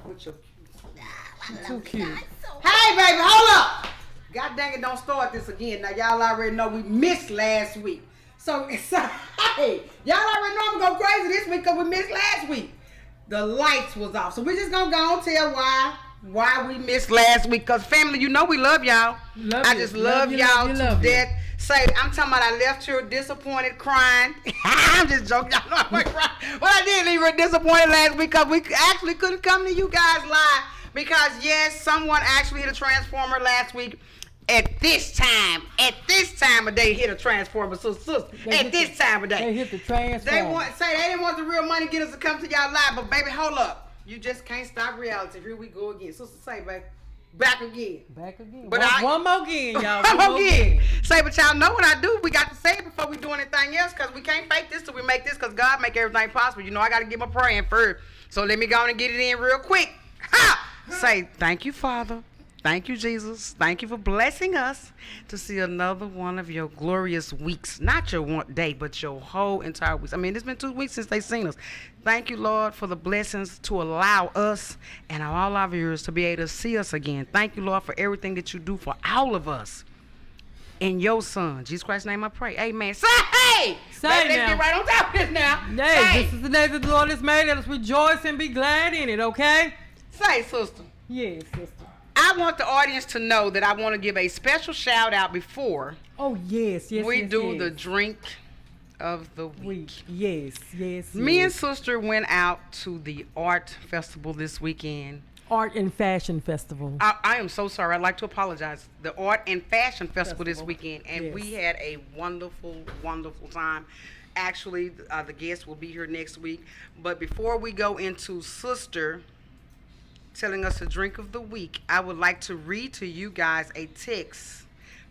with your Too cute. Hey, baby, hold up. God dang it, don't start this again. Now, y'all already know we missed last week. So hey, y'all already know I'm going to go crazy this week because we missed last week. The lights was off. So we're just going to go and tell why we missed last week. Because, family, you know we love y'all. I just love y'all to death. Say, I'm talking about I left here disappointed, crying. I'm just joking. Y'all know I'm going to cry. But I did leave her disappointed last week because we actually couldn't come to you guys live. Because, yes, someone actually hit a transformer last week. At this time of day, hit a transformer. So, at this time of day. They hit the transformer. They didn't want the real money getters to come to y'all live. But, baby, hold up. You just can't stop reality. Here we go again. Sister, say, baby. Back again. But one more again, y'all. One more again. Say, but y'all know what I do. We got to say it before we do anything else because we can't fake this till we make this because God make everything possible. You know, I got to get my praying first. So let me go on and get it in real quick. Ha! Say, thank you, Father. Thank you, Jesus. Thank you for blessing us to see another one of your glorious weeks. Not your one day, but your whole entire week. I mean, it's been 2 weeks since they seen us. Thank you, Lord, for the blessings to allow us and all our viewers to be able to see us again. Thank you, Lord, for everything that you do for all of us. In your Son, Jesus Christ's name I pray. Amen. Say, hey! Let's get right on top of this now. Hey, this is the day that the Lord has made. Let us rejoice and be glad in it, okay? Say, sister. Yes, sister. I want the audience to know that I want to give a special shout out before we do the drink of the week. Yes. Me and sister went out to the art festival this weekend. Art and Fashion Festival. I am so sorry. I'd like to apologize. The Art and Fashion Festival this weekend. And we had a wonderful, wonderful time. Actually, the guests will be here next week. But before we go into sister telling us the drink of the week, I would like to read to you guys a text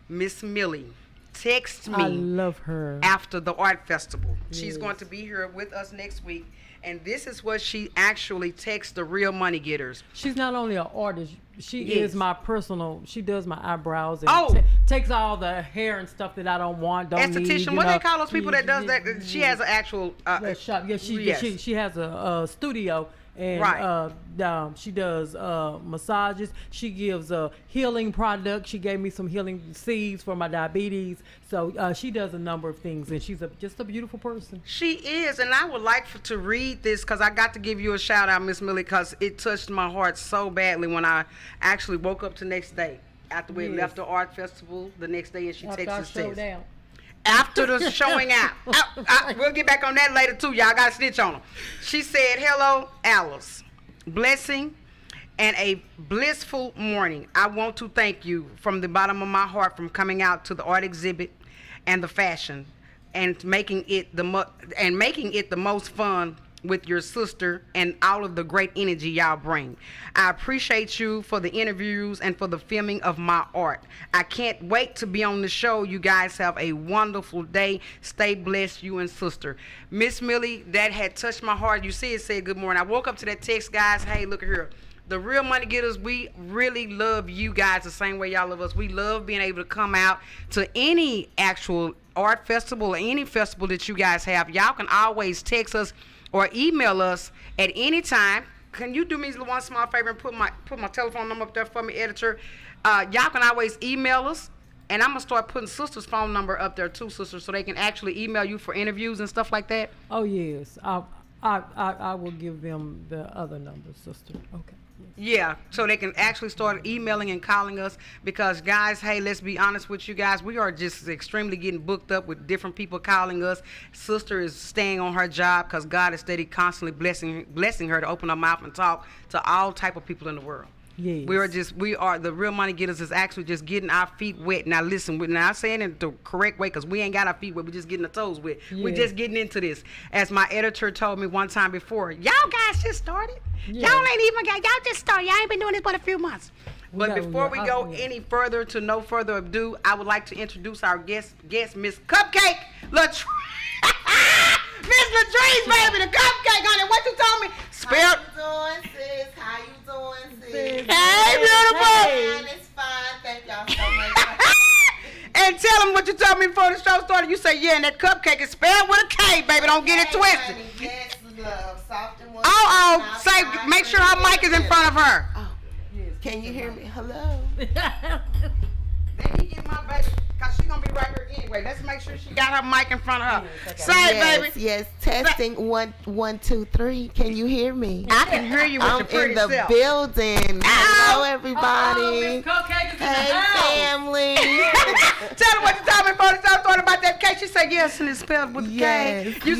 Miss Millie texted me. I love her. After the art festival. Yes. She's going to be here with us next week. And this is what she actually texts the real money getters. She's not only an artist, she is my personal, she does my eyebrows and takes all the hair and stuff that I don't want, don't need. Esthetician, what they call those people that does that? She has an actual shop. Yeah, she has a studio. And she does massages. She gives healing products. She gave me some healing seeds for my diabetes. So she does a number of things, and she's just a beautiful person. She is, and I would like to read this because I got to give you a shout out, Miss Millie, because it touched my heart so badly when I actually woke up the next day after we left the art festival the next day, and she texted us. After the showing out. We'll get back on that later, too. Y'all got to snitch on them. She said, hello, Alice. Blessing and a blissful morning. I want to thank you from the bottom of my heart from coming out to the art exhibit and the fashion and making it the most fun with your sister and all of the great energy y'all bring. I appreciate you for the interviews and for the filming of my art. I can't wait to be on the show. You guys have a wonderful day. Stay blessed, you and sister. Miss Millie, that had touched my heart. You see it said good morning. I woke up to that text, guys. Hey, look at here. The real money getters, we really love you guys the same way y'all love us. We love being able to come out to any actual art festival or any festival that you guys have. Y'all can always text us or email us at any time. Can you do me one small favor and put my telephone number up there for me, editor? Y'all can always email us, and I'm gonna start putting sister's phone number up there too, sister, so they can actually email you for interviews and stuff like that. Oh yes, I will give them the other number, sister. Okay. Yeah, so they can actually start emailing and calling us because, guys, hey, let's be honest with you guys. We are just extremely getting booked up with different people calling us. Sister is staying on her job because God is steady, constantly blessing her to open her mouth and talk to all type of people in the world. Yes. We are the real money getters is actually just getting our feet wet. Now listen, we're not saying it the correct way because we ain't got our feet wet. We're just getting our toes wet. Yes. We're just getting into this. As my editor told me one time before, y'all guys just started. Yes. Y'all ain't even y'all just started. Y'all ain't been doing this but a few months. But before we go any further, to no further ado, I would like to introduce our guest Miss Cupcake Latrice. Miss Latrice, baby, the cupcake, honey. What you told me? How you doing, sis? How you doing, sis? Hey, beautiful. Fine, it's fine. Thank y'all so much. And tell them what you told me before the show started. You say, yeah, and that cupcake is spelled with a K, baby. Don't get it twisted. Honey, yes, love. Soft and warm. Say, make sure her mic is in front of her. Oh, can you hear me? Hello. Let me get my baby, cause she gonna be right here anyway. Let's make sure she got her mic in front of her. Say, baby. Yes, testing 1, 1, 2, 3. Can you hear me? I can hear you with I'm your pretty in the self. building. Hello, everybody. Miss Cupcake is in the Hey, house. family. Tell her what you told me before you started talking about that cake. She said yes, and it's spelled with the Yes, K. You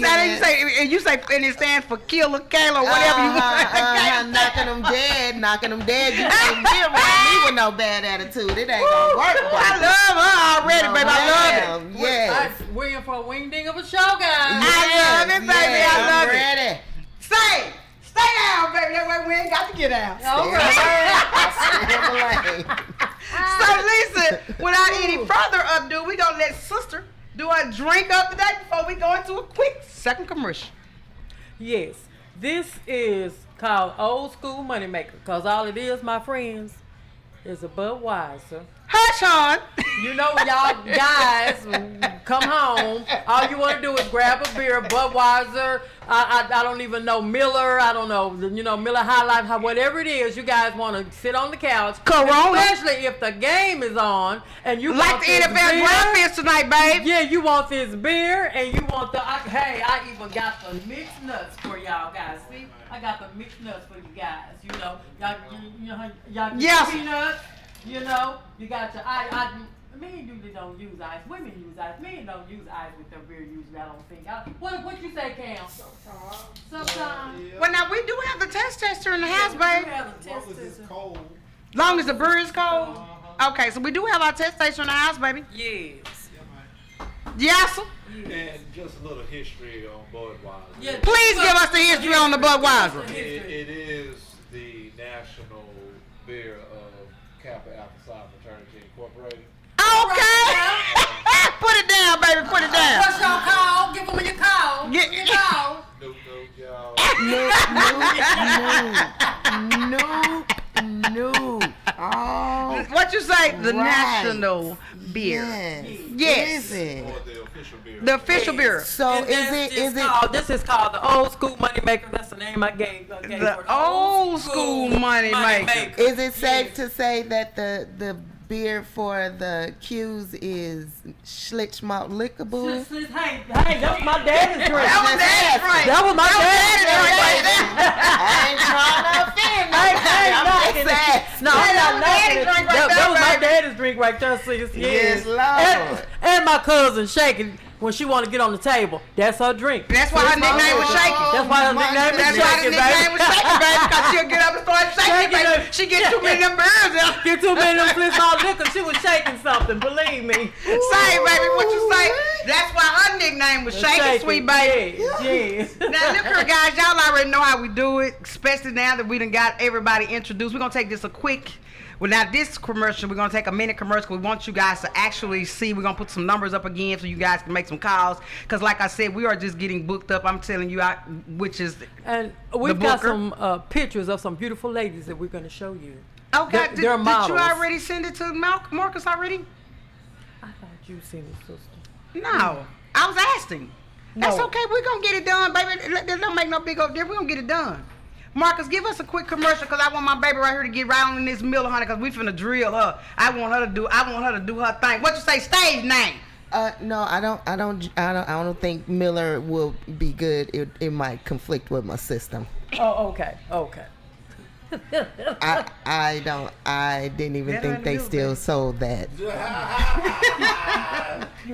say, and it stands for Killer Kayla, whatever you want. Knocking them dead, knocking them dead. You can't be around me with no bad attitude. It ain't gonna work. I love her already, baby. I love it. Yes. We're in for a wing ding of a show, guys. I love it, baby. Yes, I love I'm it. ready. Stay down, baby. That way we ain't got to get out. So, Lisa, without any further ado, we gonna let sister do a drink up today before we go into a quick second commercial. Yes, this is called Old School Moneymaker, because all it is, my friends, is a Budweiser. Hush, hon. You know, y'all guys come home, all you want to do is grab a beer, Budweiser, I don't even know, Miller, I don't know, Miller High Life, whatever it is, you guys want to sit on the couch. Corona. Especially if the game is on and you Like want the this NFL beer. draft is tonight, babe. Yeah, you want this beer and you want hey, I even got the mixed nuts for y'all guys. See, I got the mixed nuts for you guys. Y'all get Yes. peanuts. You got your men usually don't use ice. Women use ice. Men don't use ice with their beer usually, I don't think. What you say, Cam? Sometimes. Well, now we do have the test tester in the house, babe. Cold. Long as the brew is cold. Okay, so we do have our test station in the house, baby. Yes. Yes, sir. And just a little history on Budweiser. Yeah. Please give us the history on the Budweiser. It is the national beer of Kappa Alpha Psi Fraternity Incorporated. Okay. Put it down, baby. Put it down. What's your call? Give them your call. Get- Your call. No, y'all. No. Oh, What you say? The Right. national beer. Yes. Is it? Or the official beer. The official beer. So And this is called the Old School Moneymaker. That's the name I gave for it. The old school money maker. Is it safe to say that the beer for the Q's is Schlitz Malt Liquor Boo? Hey, that was my daddy's drink. That was daddy's drink. That was my daddy's drink right there. I ain't trying to offend I ain't nobody. knocking I'm it. just No, Hey, I'm that not was daddy's knocking it. drink right That was there, my baby. daddy's drink right there, sis. Yes, Lord. And my cousin shaking when she want to get on the table. That's her drink. That's why her nickname was Shaky. That's why her nickname is That's why the Shaky, nickname was baby. Shaky, baby. Because she'll get up and start shaking, Shaking baby. it. She get too many of them birds out. Get too many of them Flint's all liquor. She was shaking something, believe me. Say, baby, what you say? That's why her nickname was Shaky, sweet baby. Yes. Now, look here, guys. Y'all already know how we do it, especially now that we done got everybody introduced. We're going to take this a quick... Well, now this commercial, we're going to take a minute commercial. We want you guys to actually see. We're going to put some numbers up again so you guys can make some calls. Because like I said, we are just getting booked up. I'm telling you, which is... And we've got booker. some pictures of some beautiful ladies that we're going to show you. Okay, They're did models. you already send it to Marcus already? I thought you seen it, sister. No. I was asking. That's No. okay. We're going to get it done, baby. That don't make no big old difference. We're going to get it done. Marcus, give us a quick commercial because I want my baby right here to get right on in this Miller, honey, because we finna drill her. I want her to do her thing. What you say, stage name? No, I don't think Miller will be good. It might conflict with my system. Oh, okay. I didn't even That think had to they do, still baby. sold that.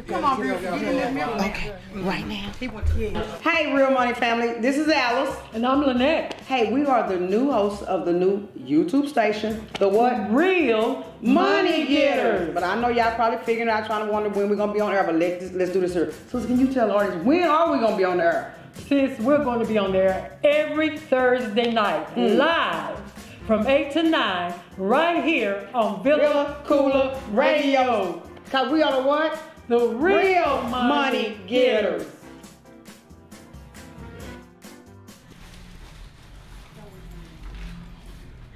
Come on, real Miller. Okay, right now. Hey, Real Money family. This is Alice. And I'm Lynette. Hey, we are the new hosts of the new YouTube station. The what? Real Money Getters. But I know y'all probably figuring out, trying to wonder when we're going to be on air, but let's do this here. So can you tell the audience, when are we going to be on the air? Sis, we're going to be on there every Thursday night, live from 8 to 9, right here on Villa Koola Radio. Because we are the what? The Real Money Getters.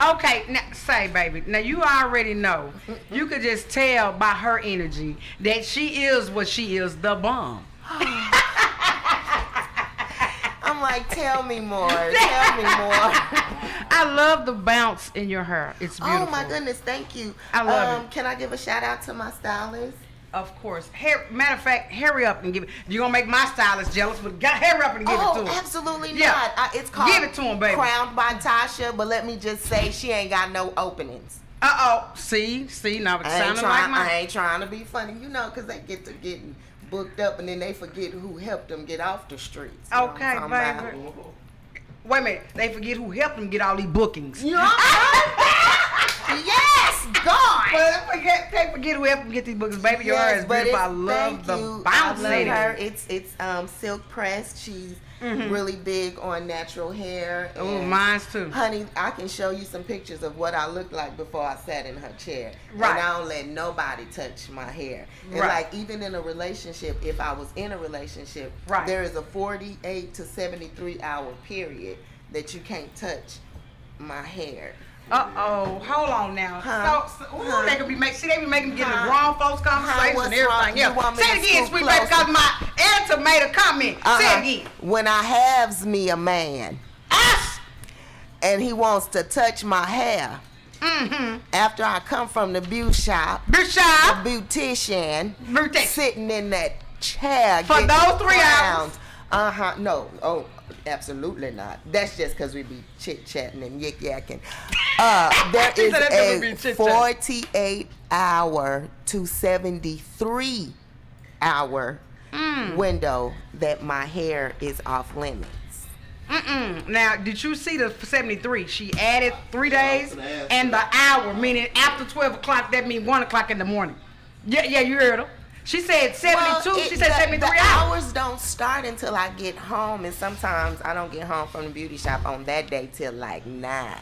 Okay, now say, baby. Now you already know. You could just tell by her energy that she is what she is, the bomb. I'm like, tell me more. Tell me more. I love the bounce in your hair. It's beautiful. Oh my goodness, thank you. I love it. Can I give a shout out to my stylist? Of course. Matter of fact, hurry up and give it. You're going to make my stylist jealous, but hurry up and give it to him. Absolutely Yeah. not. It's called Give it to him, baby. Crowned by Tasha, but let me just say she ain't got no openings. Uh-oh. See, now it's sounding like mine. I ain't trying to be funny, because they get to getting booked up and then they forget who helped them get off the streets. Okay, baby. Wait a minute. They forget who helped them get all these bookings. Yes, God. But they forget who helped them get these bookings. Baby, your hair is beautiful. I love the bounce I in love her. it. It's silk pressed. She's really big on natural hair. Oh, mine's too. Honey, I can show you some pictures of what I looked like before I sat in her chair. Right. And I don't let nobody touch my hair. And Right. like even in a relationship, if I was in a relationship, Right. there is a 48 to 73 hour period that you can't touch my hair. Uh-oh. Hold on now. They could be they be making get in Huh? grown folks conversation What's and everything. wrong? You want me Say it to again, scoot sweet baby, closer? because my editor made a comment. Say it again. When I halves me a man and he wants to touch my hair, after I come from the beauty shop, Bishop. the beautician, Beautician. sitting in that chair For getting those 3 crowns. No. Oh, absolutely not. That's just because we be chit-chatting and yik-yakking. There She is said that 'cause we be a chit-chatting. 48 hour to 73 hour window that my hair is off limits. Now, did you see the 73? She added 3 days and the hour, meaning after 12 o'clock, that means 1 o'clock in the morning. Yeah, you heard her. She said 72. Well, She said 73 the hours. hours don't start until I get home, and sometimes I don't get home from the beauty shop on that day till like 9.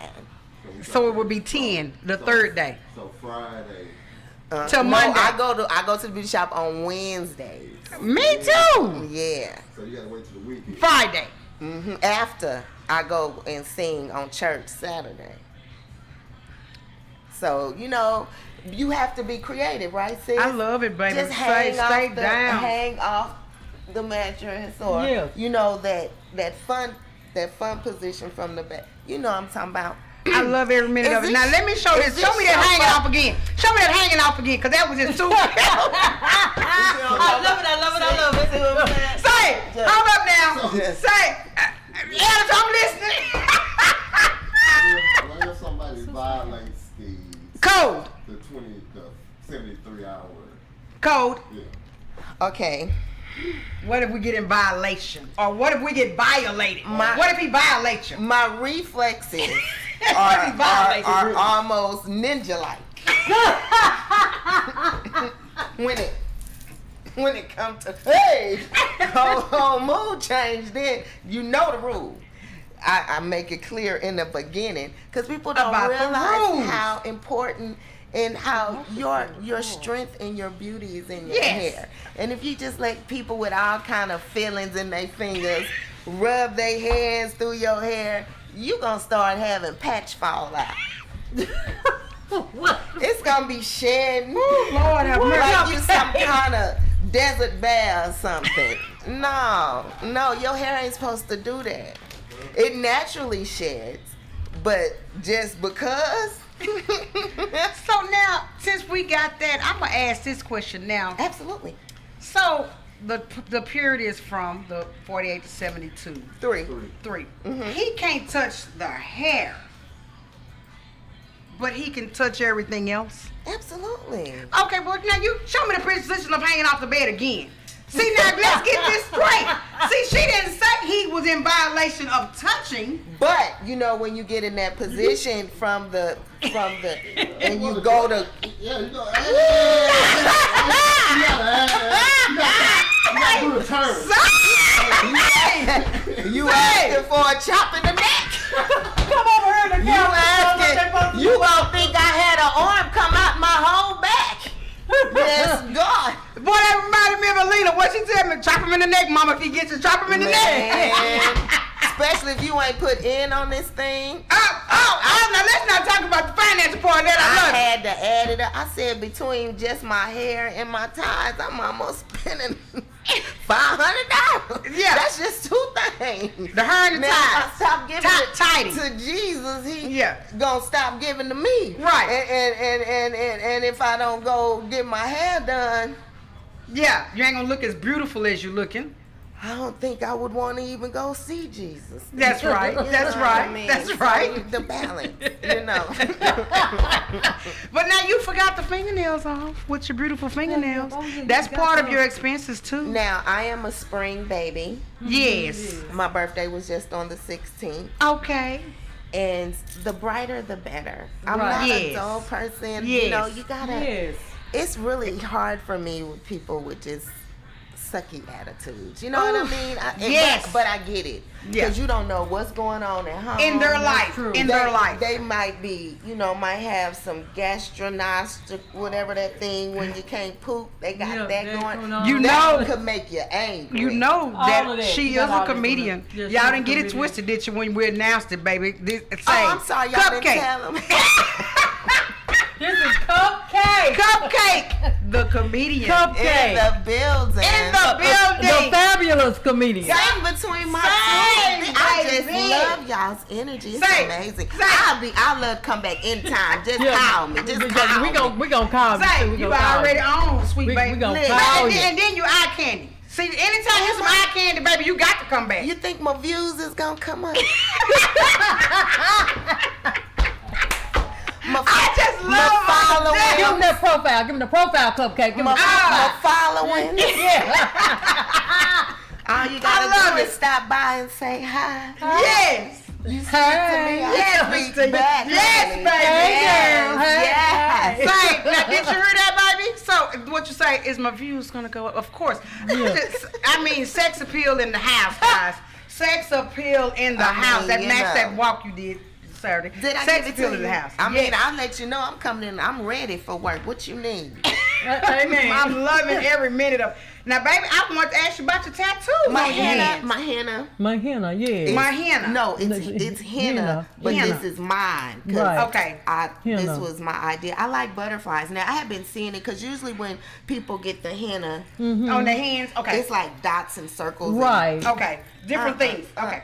So it would be 10 the third day. So Friday. Till Monday. I go to the beauty shop on Wednesdays. Me too. Yeah. So you gotta wait till the weekend. Friday. After I go and sing on church Saturday. So you have to be creative, right, sis? I love it, baby. Just Stay down. hang off the mattress, or that fun position from the back. You know what I'm talking about. I love every minute Is of it. this- Now let me show is this. Show this me that your hanging fault? off again. Show me that hanging off again, cause that was just too. I love it. Say, it. Hold up now. Yes. Say, Alice, I'm listening. If somebody violates the Code. the 73 hour. Code. Yeah. Okay. What if we get in violation? Or what if we get violated? What if he violates you? My reflexes What if he violates are you? almost ninja-like. when it comes to whole mood change, then you know the rule. I make it clear in the beginning because people don't About the realize rules. how important and how your strength and your beauty is in your Yes. hair. And if you just let people with all kind of feelings in their fingers rub their hands through your hair, you gonna start having patch fall out. It's gonna be shedding. Lord have mercy. Like you some kind of desert bear or something. No, your hair ain't supposed to do that. It naturally sheds, but just because. So now, since we got that, I'm gonna ask this question now. Absolutely. So the period is from the 48 to 72. 3. 3. He can't touch the hair, but he can touch everything else. Absolutely. Okay, well now you show me the position of hanging off the bed again. See, now let's get this straight. See, she didn't say he was in violation of touching. But when you get in that position from the and you go to Yeah, you know. You gotta do the turn. you asking for a chop in the neck. Come over here to You asking, you gonna think I had an arm come out my whole back. Yes, God. Boy, that reminded me of Alina. What she tell me? Chop him in the neck, mama. If he gets you, chop him in the neck. Man, especially if you ain't put in on this thing. Now let's not talk about the financial part of that. I I love it. had to add it up. I said between just my hair and my ties, I'm almost spending $500. Yeah. That's just 2 things. The her and the Now, if I tie. stop giving Tidy. it to Jesus, he Yeah. gonna stop giving to me. Right. And if I don't go get my hair done, Yeah, you ain't gonna look as beautiful as you looking. I don't think I would want to even go see Jesus. That's right. You That's know what right. I mean? That's So right. the balance, you know. But now you forgot the fingernails off with your beautiful fingernails. That's part of your expenses too. Now, I am a spring baby. Yes. My birthday was just on the 16th. Okay. And the brighter, the better. I'm Right. not Yes. a dull person. Yes. You know, you gotta. Yes. It's really hard for me with people with just sucky attitudes. You know what I Oof. mean? Yes. But I get it. Yeah. Because you don't know what's going on at home. In their life. true. In their life. They might be, might have some gastronostic, whatever that thing when you can't poop. They got Yeah, that that going. going on. You That know- could make you angry. You know All that, of that. she You is got all a that comedian. going on. Yes, Y'all she's a didn't get it comedian. twisted, did you, when we announced it, baby? Say, Oh, I'm sorry, y'all didn't Cupcake. tell them. This is Cupcake. Cupcake, the comedian. Cupcake. In the building. In the The building. fabulous comedian. Sing between my Sing, teeth. I just baby. love y'all's energy. It's Sing, amazing. sing. I love to come back anytime. Just call me. Just call me. We gonna call you. Say, too. We you gonna call already you. on, sweet We baby. gonna Listen. call and, you. then, and then you eye candy. See, anytime you some eye candy, baby, you got to come back. You think my views is gonna come up? I just love my following. damn- Give him that profile. Give him the profile Cupcake. Give him My following. yeah. All you I gotta love do it. is stop by and say hi. Yes. You speak to me, I Yes, speak to you. back. Yes, honey. baby. Yes, yes. Say, now, did you hear that, baby? So, what you say is my views gonna go up? Of course. I mean, sex appeal in the house, guys. Sex appeal in the I house. mean, That you match know. that walk you did Saturday. Did I Sex give it appeal to in you? the house. I mean, Yes. I'll let you know I'm coming in. I'm ready for work. What you need? Amen. I'm loving every minute of. Now, baby, I want to ask you about your tattoos My on your henna, hands. my henna. My henna, yeah. My henna. No, it's henna, Henna. but Henna. this is mine. 'Cause Right. Okay. This Henna. was my idea. I like butterflies. Now I have been seeing it because usually when people get the henna, On the hands. Okay. it's like dots and circles. and- Right. Okay. Different things. Okay.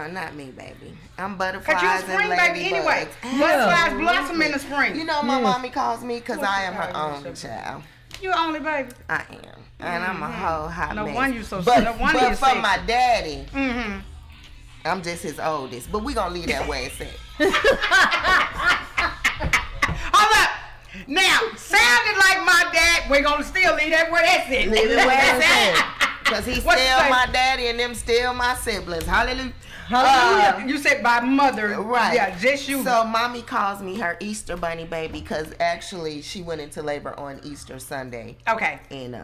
Not me, baby. I'm butterflies Cause you a and spring baby ladybugs. anyway. Yeah. Butterflies blossom in the spring. You know, my Yes. mommy calls me because What I you am her call only child. You only baby. I am, and I'm a whole hot No mess. wonder you so. But, no wonder but you for sexy. my daddy, Mm-hmm. I'm just his oldest. But we gonna leave that where it's at. Hold up. Now, sounded like my dad. We're gonna still leave that where that's it. Leave it where it's at. Cause he's What you still say? my daddy and them still my siblings. Hallelujah. You said by mother. Right. Yeah, just you. So mommy calls me her Easter bunny baby because actually she went into labor on Easter Sunday Okay. in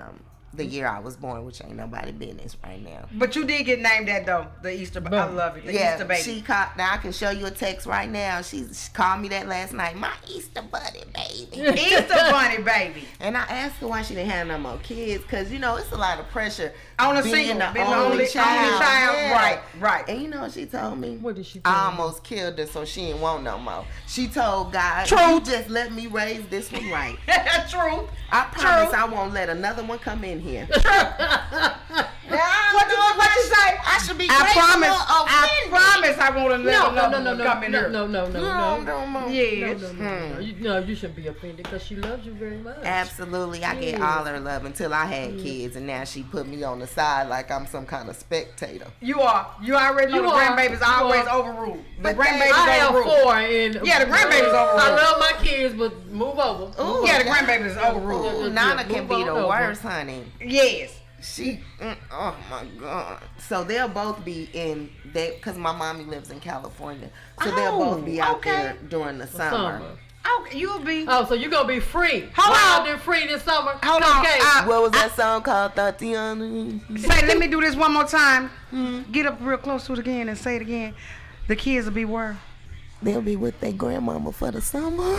the year I was born, which ain't nobody business right now. But you did get named that though. The Easter. I love it. The Easter baby. she called. Now I can show you a text right now. She called me that last night. My Easter bunny baby. Easter bunny baby. And I asked her why she didn't have no more kids, cause it's a lot of pressure On a being single, the being only child. Yeah. Right, right. And you know what she told me? What did she tell I you? almost killed her, so she didn't want no more. She told God, True. "You just let me raise this one right. True. I promise True. I won't let another one come in here." What you say? I should be I grateful promise. or I offended. promise I won't let No, another no, no, one no, come in here. no. Yes. No, you shouldn't be offended because she loves you very much. Absolutely, I get all her love until I had kids, and now she put me on the side like I'm some kind of spectator. You are. You already know You the are. grandbaby's You always are. overruled. The But grandbaby's I have overruled. 4 and Yeah, the grandbaby's overruled. I love my kids, but move over. Ooh, Yeah, the grandbaby's overruled. Ooh, Yeah, Nana can move be on the over. worst, honey. Yes. Oh my God. So they'll both be in that because my mommy lives in California. So they'll both be out okay. there during the summer. Okay, you'll be. Oh, so you're gonna be free. Hold Wild on. and free this summer. Hold on. Okay. What was that song called? Tatiana? Say, let me do this one more time. Get up real close to it again and say it again. The kids will be where? They'll be with their grandmama for the summer.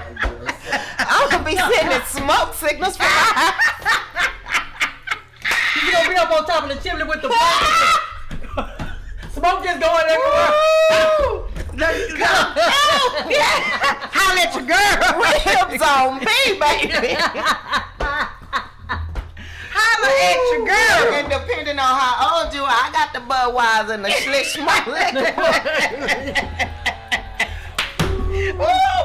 I'm gonna be sending smoke signals for my You gonna be up on top of the chimney with the smoke just going everywhere. Holla at your girl. Ribs on me, baby. Holla at your girl. And depending on how old you are, I got the Budweiser and the Schlichtmuller. Ooh,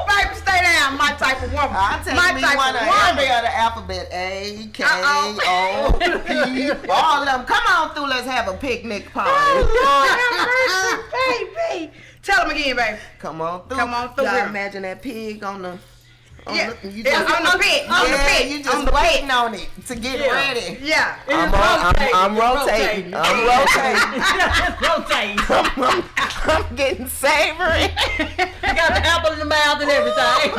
baby, stay down. My type of woman. I'll take My me type one of of woman. every other alphabet. A, K, O, P. All of them. Come on through. Let's have a picnic party. Oh, Lord have mercy, baby. Tell them again, baby. Come on through. Come on through Y'all here. imagine that pig on the... Yeah, you yeah, just, on the pit. On the yeah, pit. you just waiting on it to get ready. Yeah. I'm rotating. I'm rotating. Rotating. I'm getting savory. You got the apple in the mouth and everything.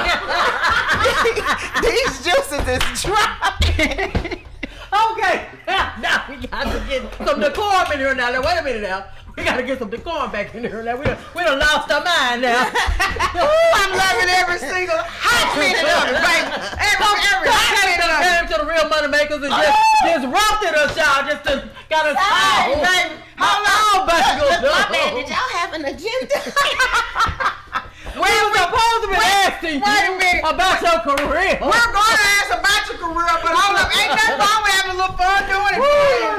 These juices is dropping. Okay. Now we got to get some decorum in here now. Now, wait a minute now. We got to get some decorum back in here now. We done lost our mind now. Ooh, I'm loving every single hot minute of it, baby. Every hot minute of it. Came to the real money makers and just disrupted us, y'all. Just to got us Hey, all. baby. Hold on, baby. My man, did y'all have an agenda? We were supposed to be asking Wait a you minute. about your career. We're going to ask about your career, but hold up. Ain't nothing wrong with having a little fun doing it.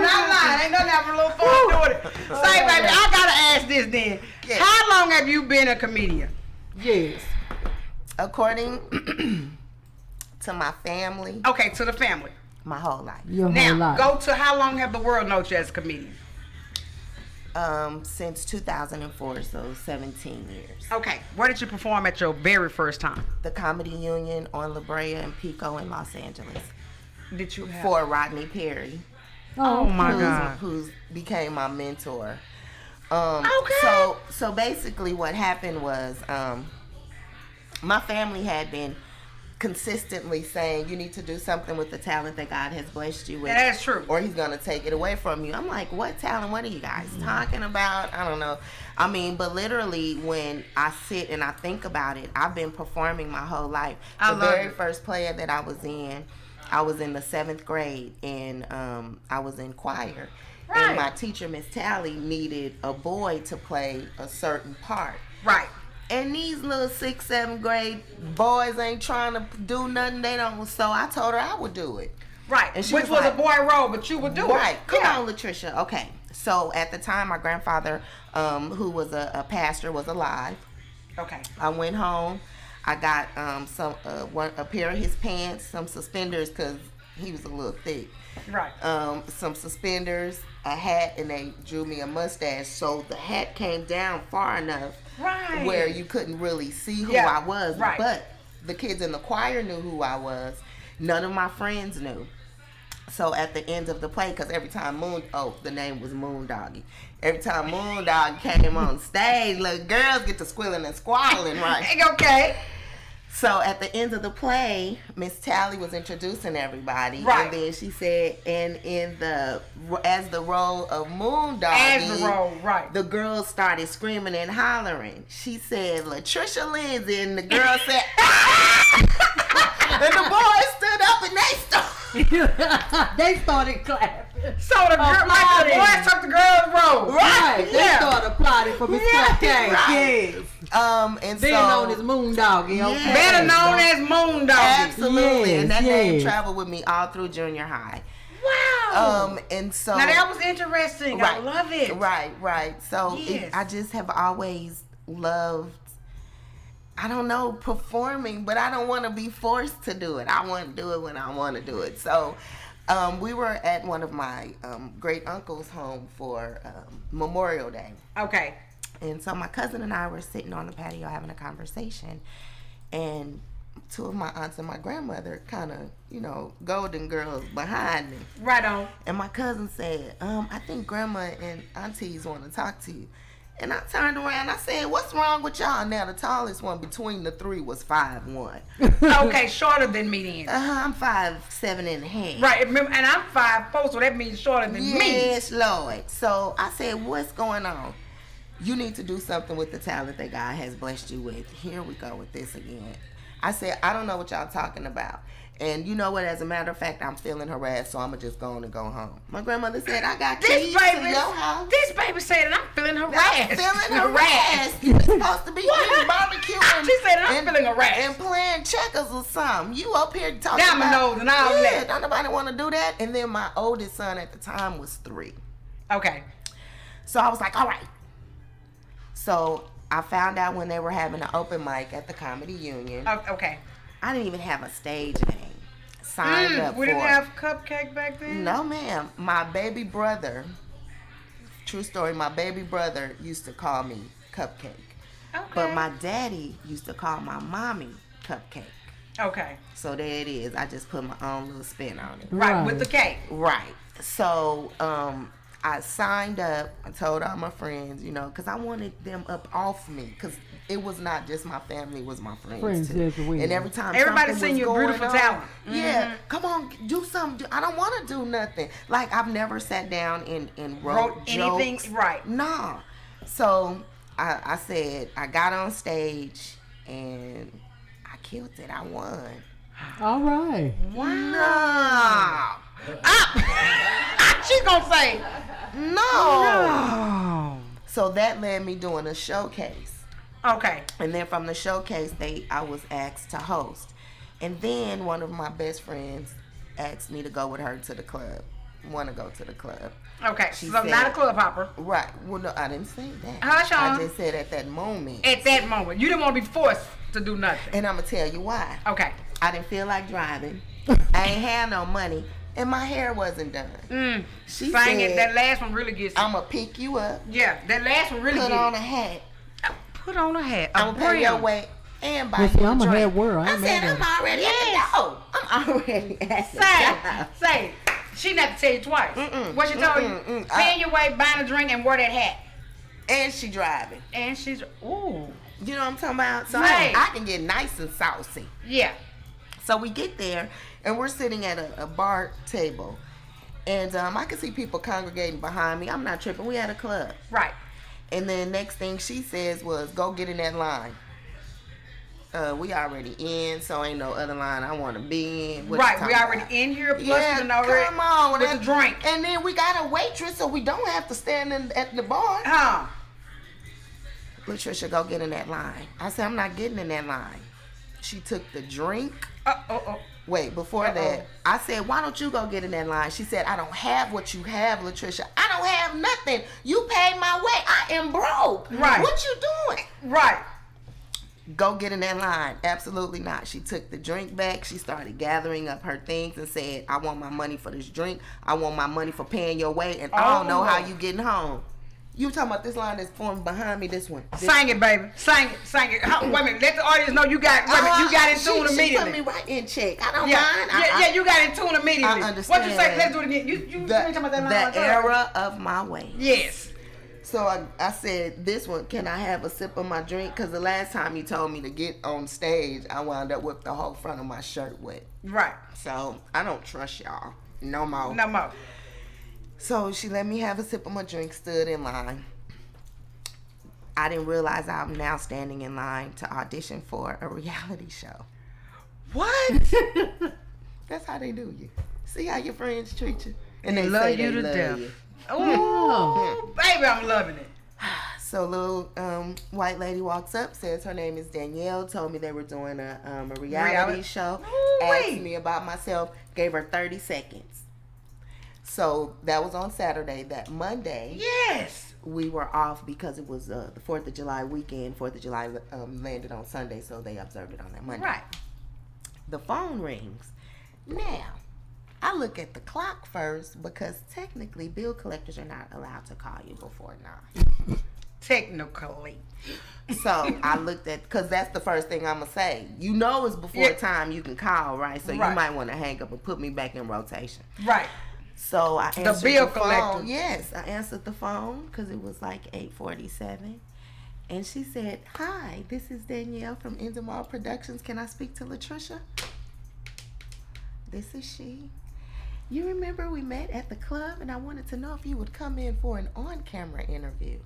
Not lying. Ain't nothing having a little fun doing it. Say, baby, I got to ask this then. Yes. How long have you been a comedian? Yes. According to my family, Okay, to the family. my whole life. Your Now, go to how long have the world known you as a comedian? Since 2004, so 17 years. Okay, where did you perform at your very first time? The Comedy Union on La Brea and Pico in Los Angeles Did you have? for Rodney Perry, Oh my God. who's became my mentor. Okay. So basically, what happened was, my family had been consistently saying you need to do something with the talent that God has blessed you with. Yeah, that's true. Or he's gonna take it away from you. I'm like, what talent? What are you guys talking about? I don't know. I mean, but literally when I sit and I think about it, I've been performing my whole life. I The love very it. first play that I was in the 7th grade, and I was in choir. Right. And my teacher, Miss Tally, needed a boy to play a certain part. Right. And these little 6th, 7th grade boys ain't trying to do nothing. They don't. So I told her I would do it. Right. And she Which was was a like- boy role, but you would do it. Right. Come Yeah. on, Latricia. Okay. So at the time, my grandfather, who was a pastor, was alive. Okay. I went home. I got a pair of his pants, some suspenders, because he was a little thick. Right. Some suspenders, a hat, and they drew me a mustache. So the hat came down far enough Right. where you couldn't really see who Yeah, I was. right. But the kids in the choir knew who I was. None of my friends knew. So at the end of the play, because every time the name was Moondoggy. Every time Moondog came on stage, little girls get to squealing and squalling, right? Okay. So at the end of the play, Miss Tally was introducing everybody, Right. and then she said, "And as the role of Moondoggy, As the role, right. the girls started screaming and hollering. She said, Latricia Lindsay, and the girl said, ah! And the boys stood up and they started. They started clapping. So the girl, like the boys took the girl's role. Right. They Yeah. started applauding for Miss Clark Kane. Right. Yes. And Being so known as Moondoggy. Okay. Yeah. Better known as Moondoggy. absolutely, and that Yes, name yes. traveled with me all through junior high. Wow. And so Now that was interesting. I love it. Right. So Yes. I just have always loved, I don't know, performing, but I don't want to be forced to do it. I want to do it when I want to do it. So we were at one of my great uncle's home for Memorial Day. Okay. And so my cousin and I were sitting on the patio having a conversation, and two of my aunts and my grandmother kind of, golden girls behind me. Right on. And my cousin said, I think grandma and aunties want to talk to you. And I turned around, I said, what's wrong with y'all? Now the tallest one between the three was 5'1". Okay, shorter than me then. I'm 5'7" and a half. Right, remember, and I'm 5'4", so that means shorter than me. Yes, Lord. So I said, what's going on? You need to do something with the talent that God has blessed you with. Here we go with this again. I said, I don't know what y'all talking about. And you know what? As a matter of fact, I'm feeling harassed, so I'm going to just go on and go home. My grandmother said, I got This keys to baby, your house. this baby said that I'm feeling harassed. I'm feeling harassed. You're supposed to be eating barbecue She said I'm feeling harassed. and playing checkers or something. You up here talking Dominoes and all that. Don't nobody want to do that. And then my oldest son at the time was 3. Okay. So I was like, all right. So I found out when they were having an open mic at the Comedy Union. Oh, okay. I didn't even have a stage name. Signed up for We didn't it. have Cupcake back then? No, ma'am. My baby brother, true story, my baby brother used to call me Cupcake. Okay. But my daddy used to call my mommy Cupcake. Okay. So there it is. I just put my own little spin on it. Right, with the cake. Right. So I signed up. I told all my friends, you know, because I wanted them up off me. Because it was not just my family, it was my friends too. And every time everybody something seen was your going beautiful on, talent. Yeah, come on, do something. I don't want to do nothing. Like, I've never sat down and wrote anything. jokes. Right. No. So I said, I got on stage and I killed it. I won. All right. Wow. She gonna say No. So that led me doing a showcase. Okay. And then from the showcase, I was asked to host. And then one of my best friends asked me to go with her to the club. Want to go to the club. Okay. She So said- not a club hopper. Right. Well, no, I didn't say that. Hush on. I just said at that moment. At that moment. You didn't want to be forced to do nothing. And I'm going to tell you why. Okay. I didn't feel like driving. I ain't had no money. And my hair wasn't done. She Sang it. said, That last one really gets you. I'm going to pick you up. Yeah, that last one really Put gets on you. a hat. Put on a hat. I'm going to pay your way and buy Well, see, you a I'm a drink. head wearer. I I ain't said, mad I'm at already at the door. I'm already at the Say, door. say. She not to tell you twice. What she told you? Paying your way, buying a drink, and wear that hat. And she driving. And she's, ooh. You know what I'm talking about? So Right. I can get nice and saucy. Yeah. So we get there, and we're sitting at a bar table. And I can see people congregating behind me. I'm not tripping. We at a club. Right. And then next thing she says was, go get in that line. We already in, so ain't no other line I want to be in. What you Right. We talking already about? in here. Plus Yeah, we already come on. with the drink. And then we got a waitress, so we don't have to stand at the bar. Huh. Latricia, go get in that line. I said, I'm not getting in that line. She took the drink. Wait, before that, I said, why don't you go get in that line? She said, I don't have what you have, Latricia. I don't have nothing. You paid my way. I am broke. Right. What you doing? Right. Go get in that line. Absolutely not. She took the drink back. She started gathering up her things and said, I want my money for this drink. I want my money for paying your way. And I don't know how you getting home. You talking about this line that's formed behind me, this one. Sing it, baby. Sing it. Sing it. Wait a minute. Let the audience know you got. Wait a minute. You got in tune immediately. She put me right in check. I don't Yeah, mind. yeah, you got in tune immediately. I understand. What you say? Let's do it again. You talking about that line? The era of my way. Yes. So I said, this one, can I have a sip of my drink? Because the last time you told me to get on stage, I wound up with the whole front of my shirt wet. Right. So I don't trust y'all no more. No more. So she let me have a sip of my drink, stood in line. I didn't realize I'm now standing in line to audition for a reality show. What? That's how they do you. See how your friends treat you? And They love you to death. you. Oh, baby, I'm loving it. So little white lady walks up, says her name is Danielle, told me they were doing a reality show, asked me about myself, gave her 30 seconds. So that was on Saturday. That Monday, Yes. we were off because it was the 4th of July weekend. 4th of July landed on Sunday, so they observed it on that Monday. Right. The phone rings. Now, I look at the clock first because technically bill collectors are not allowed to call you before 9. Technically. So I looked at, because that's the first thing I'm going to say. You know it's before time you can call, right? So Right. you might want to hang up and put me back in rotation. Right. So I answered the bill phone. collector. Yes, I answered the phone because it was like 8:47. And she said, hi, this is Danielle from Endemol Productions. Can I speak to Latricia? This is she. You remember we met at the club and I wanted to know if you would come in for an on-camera interview.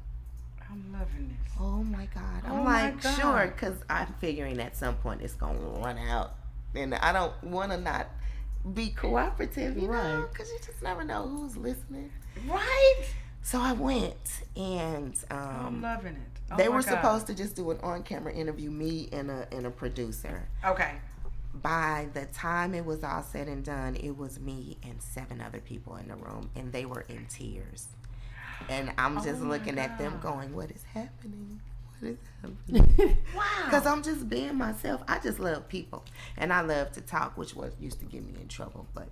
I'm loving this. Oh my God. I'm Oh my like, God. sure, because I'm figuring at some point it's going to run out and I don't want to not be cooperative, you know, Right. because you just never know who's listening. Right? So I went, and I'm loving it. Oh they my were God. supposed to just do an on-camera interview, me and a producer. Okay. By the time it was all said and done, it was me and 7 other people in the room, and they were in tears. And I'm just Oh my looking at them God. going, what is happening? What is happening? Wow. Because I'm just being myself. I just love people. And I love to talk, which used to get me in trouble. But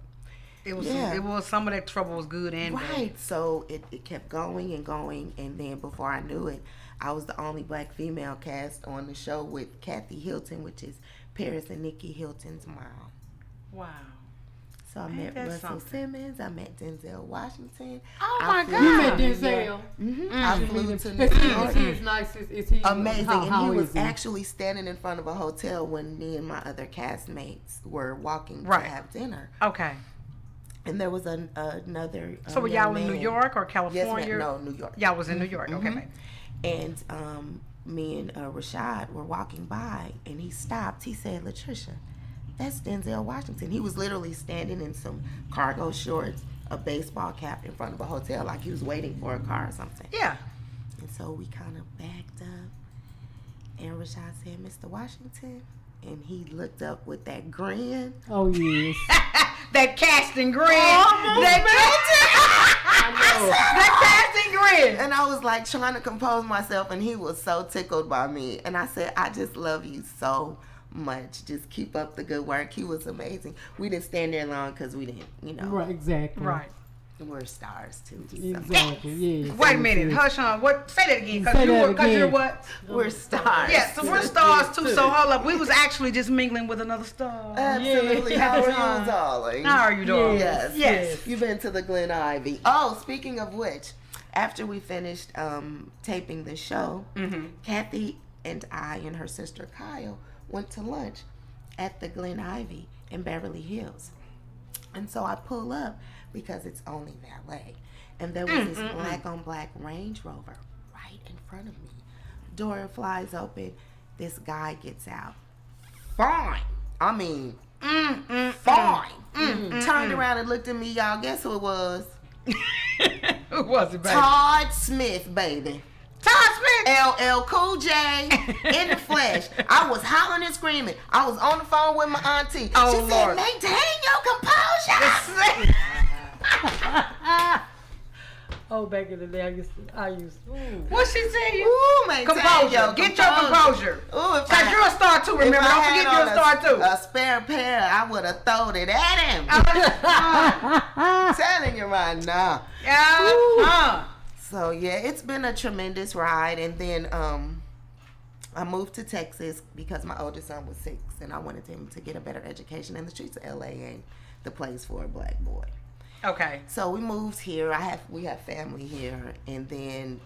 It was Yeah. some of that trouble was good and bad. right. So it kept going and going. And then before I knew it, I was the only black female cast on the show with Kathy Hilton, which is Paris and Nikki Hilton's mom. Wow. So I Ain't met that Russell something? Simmons. I met Denzel Washington. Oh I my flew God. You to met New Denzel. York. I flew to New Is he York. as nice as is he? Amazing. How And he was is he? actually standing in front of a hotel when me and my other castmates were walking Right. to have dinner. Okay. And there was another. So were y'all in New York or Yes, California? ma'am. No, New York. Y'all was in New York. Okay. Mhm. babe. And me and Rashad were walking by, and he stopped. He said, "Latricia, that's Denzel Washington." He was literally standing in some cargo shorts, a baseball cap in front of a hotel, like he was waiting for a car or something. Yeah. And so we kind of backed up, and Rashad said, "Mr. Washington," and he looked up with that grin. Oh yes. That casting grin. Oh, That casting grin. And I was like trying to compose myself, and he was so tickled by me. And I said, "I just love you so much. Just keep up the good work." He was amazing. We didn't stand there long because we didn't, Right. Exactly. Right. we're stars too. So. Exactly. Yes. Wait a minute. Hush on. What? Say that again. Say that Cause you're again. what? We're stars. Yeah. So we're stars too. So hold up. We was actually just mingling with another star. Absolutely. Yeah. How are you, darling? How are you doing? Yes. Yes. You've been to the Glen Ivy. Oh, speaking of which, after we finished taping the show, Kathy and I and her sister Kyle went to lunch at the Glen Ivy in Beverly Hills. And so I pull up because it's only valet. And there was this black on black Range Rover right in front of me. Door flies open. This guy gets out. Fine. I mean, fine. Turned around and looked at me, y'all. Guess who it was? Who was it, baby? Todd Smith, baby. Todd Smith. LL Cool J in the flesh. I was hollering and screaming. I was on the phone with my auntie. Oh, she Lord. said, "Maintain your composure." Oh, back in the day, I used. Ooh. What she said? Ooh, maintain Composure. your Get your composure. Ooh, if Cause you're a star too. Remember, don't forget you're a star too. A spare pair, I would have thrown it at him. Telling you right now. Yeah. So yeah, it's been a tremendous ride. And then I moved to Texas because my oldest son was 6, and I wanted him to get a better education. And the streets of LA ain't the place for a black boy. Okay. So we moved here. We have family here, and then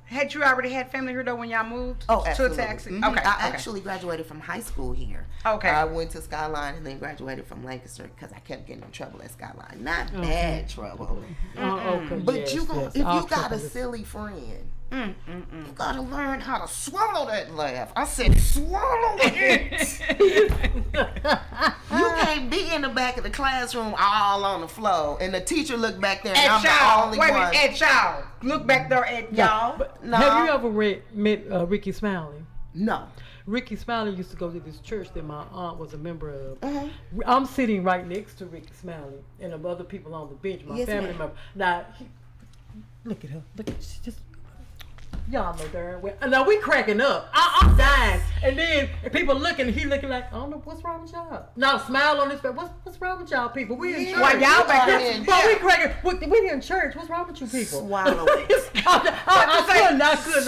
Had you already had family here though when y'all moved? Oh, to absolutely. Texas. Mhm. Okay. I okay. actually graduated from high school here. Okay. I went to Skyline and then graduated from Lancaster because I kept getting in trouble at Skyline. Not bad trouble, Okay. but yes, you yes. if you I'll got a cover this. silly friend, you gotta learn how to swallow that laugh. I said swallow it. You can't be in the back of the classroom all on the floor and the teacher look back there and At I'm the y'all. only Wait a one. minute. At y'all. Look back there at y'all. No. Have you ever met Ricky Smiley? No. Ricky Smiley used to go to this church that my aunt was a member of. Mhm. I'm sitting right next to Ricky Smiley and the other people on the bench, my Yes, family ma'am. member. Now, look at her. Look at she just. Y'all know darn well. Now we cracking up. I'm dying. And then people looking, he looking like, I don't know what's wrong with y'all. Now smile on his face. What's wrong with y'all people? We in church. Why y'all back there? Yeah. But we cracking. We in church. What's wrong with you people? Swallow it. I couldn't. I was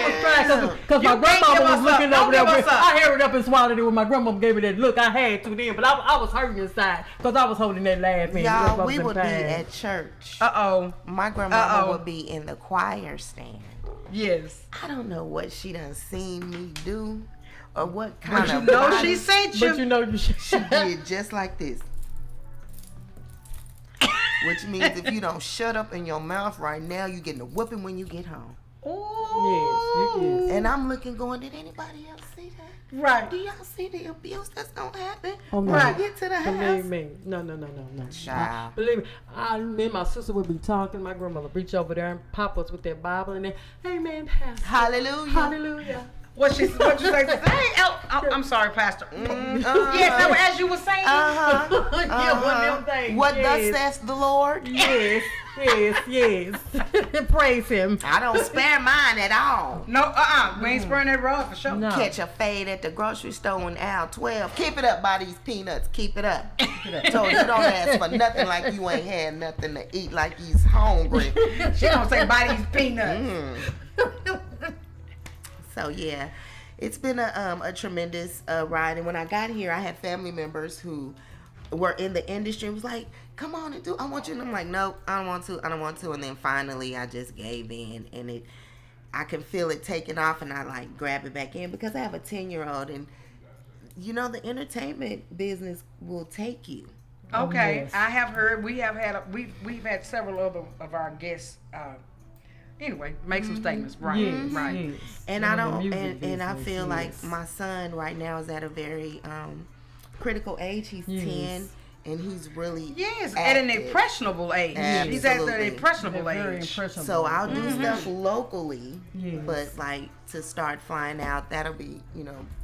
trying because my You can't give grandmama us was looking up. over Don't there. give us up. I hurried up and swallowed it when my grandmama gave me that look. I had to then, but I was hurting inside because I was holding that laugh in. Y'all, we would be at church. Uh-oh. My grandmama Uh-oh. would be in the choir stand. Yes. I don't know what she done seen me do or what kind But you of know body she sent But you you. know you should. she did just like this. Which means if you don't shut up in your mouth right now, you getting a whooping when you get home. Ooh. Yes. And I'm looking, going, did anybody else see that? Right. Do y'all see the abuse that's gonna happen Oh, no. when I get to the house? Believe me. No. Child. Believe me. Me and my sister would be talking. My grandmother would reach over there and pop us with that Bible and then, amen, Pastor. Hallelujah. Hallelujah. What you say? Hey, I'm sorry, Pastor. Yes, so as you were saying. Yeah, one of them things. What thus Yes. says the Lord? Yes. Praise him. I don't spare mine at all. No, we ain't spraying that rod for sure. No. Catch a fade at the grocery store in aisle 12. Keep it up by these peanuts. Keep it up. So you don't ask for nothing like you ain't had nothing to eat, like you's hungry. She don't say buy these peanuts. So yeah, it's been a tremendous ride. And when I got here, I had family members who were in the industry. It was like, come on and do. I want you. And I'm like, nope, I don't want to. And then finally, I just gave in, and I can feel it taking off, and I like grab it back in because I have a 10-year-old, and you know the entertainment business will take you. Okay, Yes. I have heard. We've had several other of our guests. Anyway, make some statements. Right, Yes, right. yes. And In I the don't, music and I business, feel yes. like my son right now is at a very critical age. He's Yes. 10, and he's really Yes, at an active. impressionable age. He's at an Absolutely. impressionable They're very age. impressionable. So I'll do stuff locally, Yes. but like to start flying out, that'll be,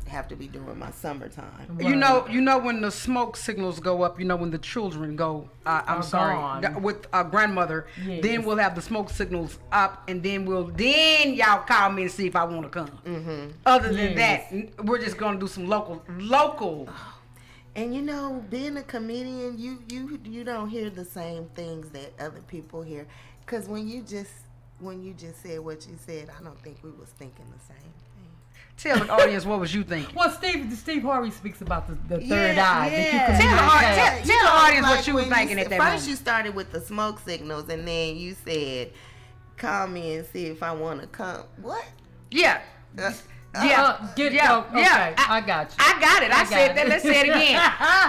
have to be during my summertime. You know when the smoke signals go up. You know when the children go. I'm sorry, gone. with a grandmother. Yes. Then we'll have the smoke signals up, and then y'all call me and see if I want to come. Other than Yes. that, we're just gonna do some local. And being a comedian, you don't hear the same things that other people hear, because when you just said what you said, I don't think we was thinking the same thing. Tell the audience what was you thinking. Well, Steve Harvey speaks about the third Yeah, eye. yeah. That you Tell can the audience Like what you were when thinking at that First moment. you started with the smoke signals, and then you said, call me and see if I want to come. What? Yeah. Uh, okay, I got you. I got it. I said got that. it. Let's say it again.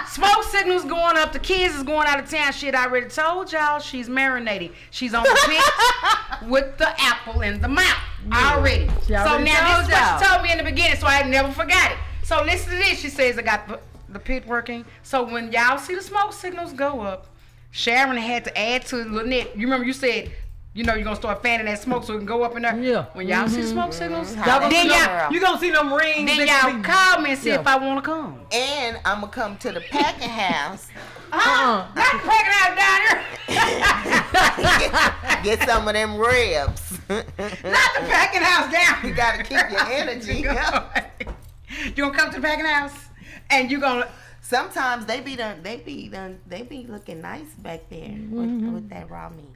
Smoke signals going up. The kids is going out of town. Shit, I already told y'all she's marinating. She's on the pit with the apple in the mouth already. She So already now this is told what y'all. she told me in the beginning, so I never forgot it. So listen to this. She says I got the pit working. So when y'all see the smoke signals go up, Sharon had to add to Lynette. You remember you said, you're gonna start fanning that smoke so it can go up in there. Yeah. When y'all see the smoke signals, Y'all then gonna y'all You gonna see them rings. then that y'all be- call me and see Yeah. if I want to come. And I'm gonna come to the packing house. Not packing out down here. Get some of them ribs. Not the packing house down. You gotta keep your energy up. You gonna come to the packing house and you gonna. Sometimes they be looking nice back there with that raw meat.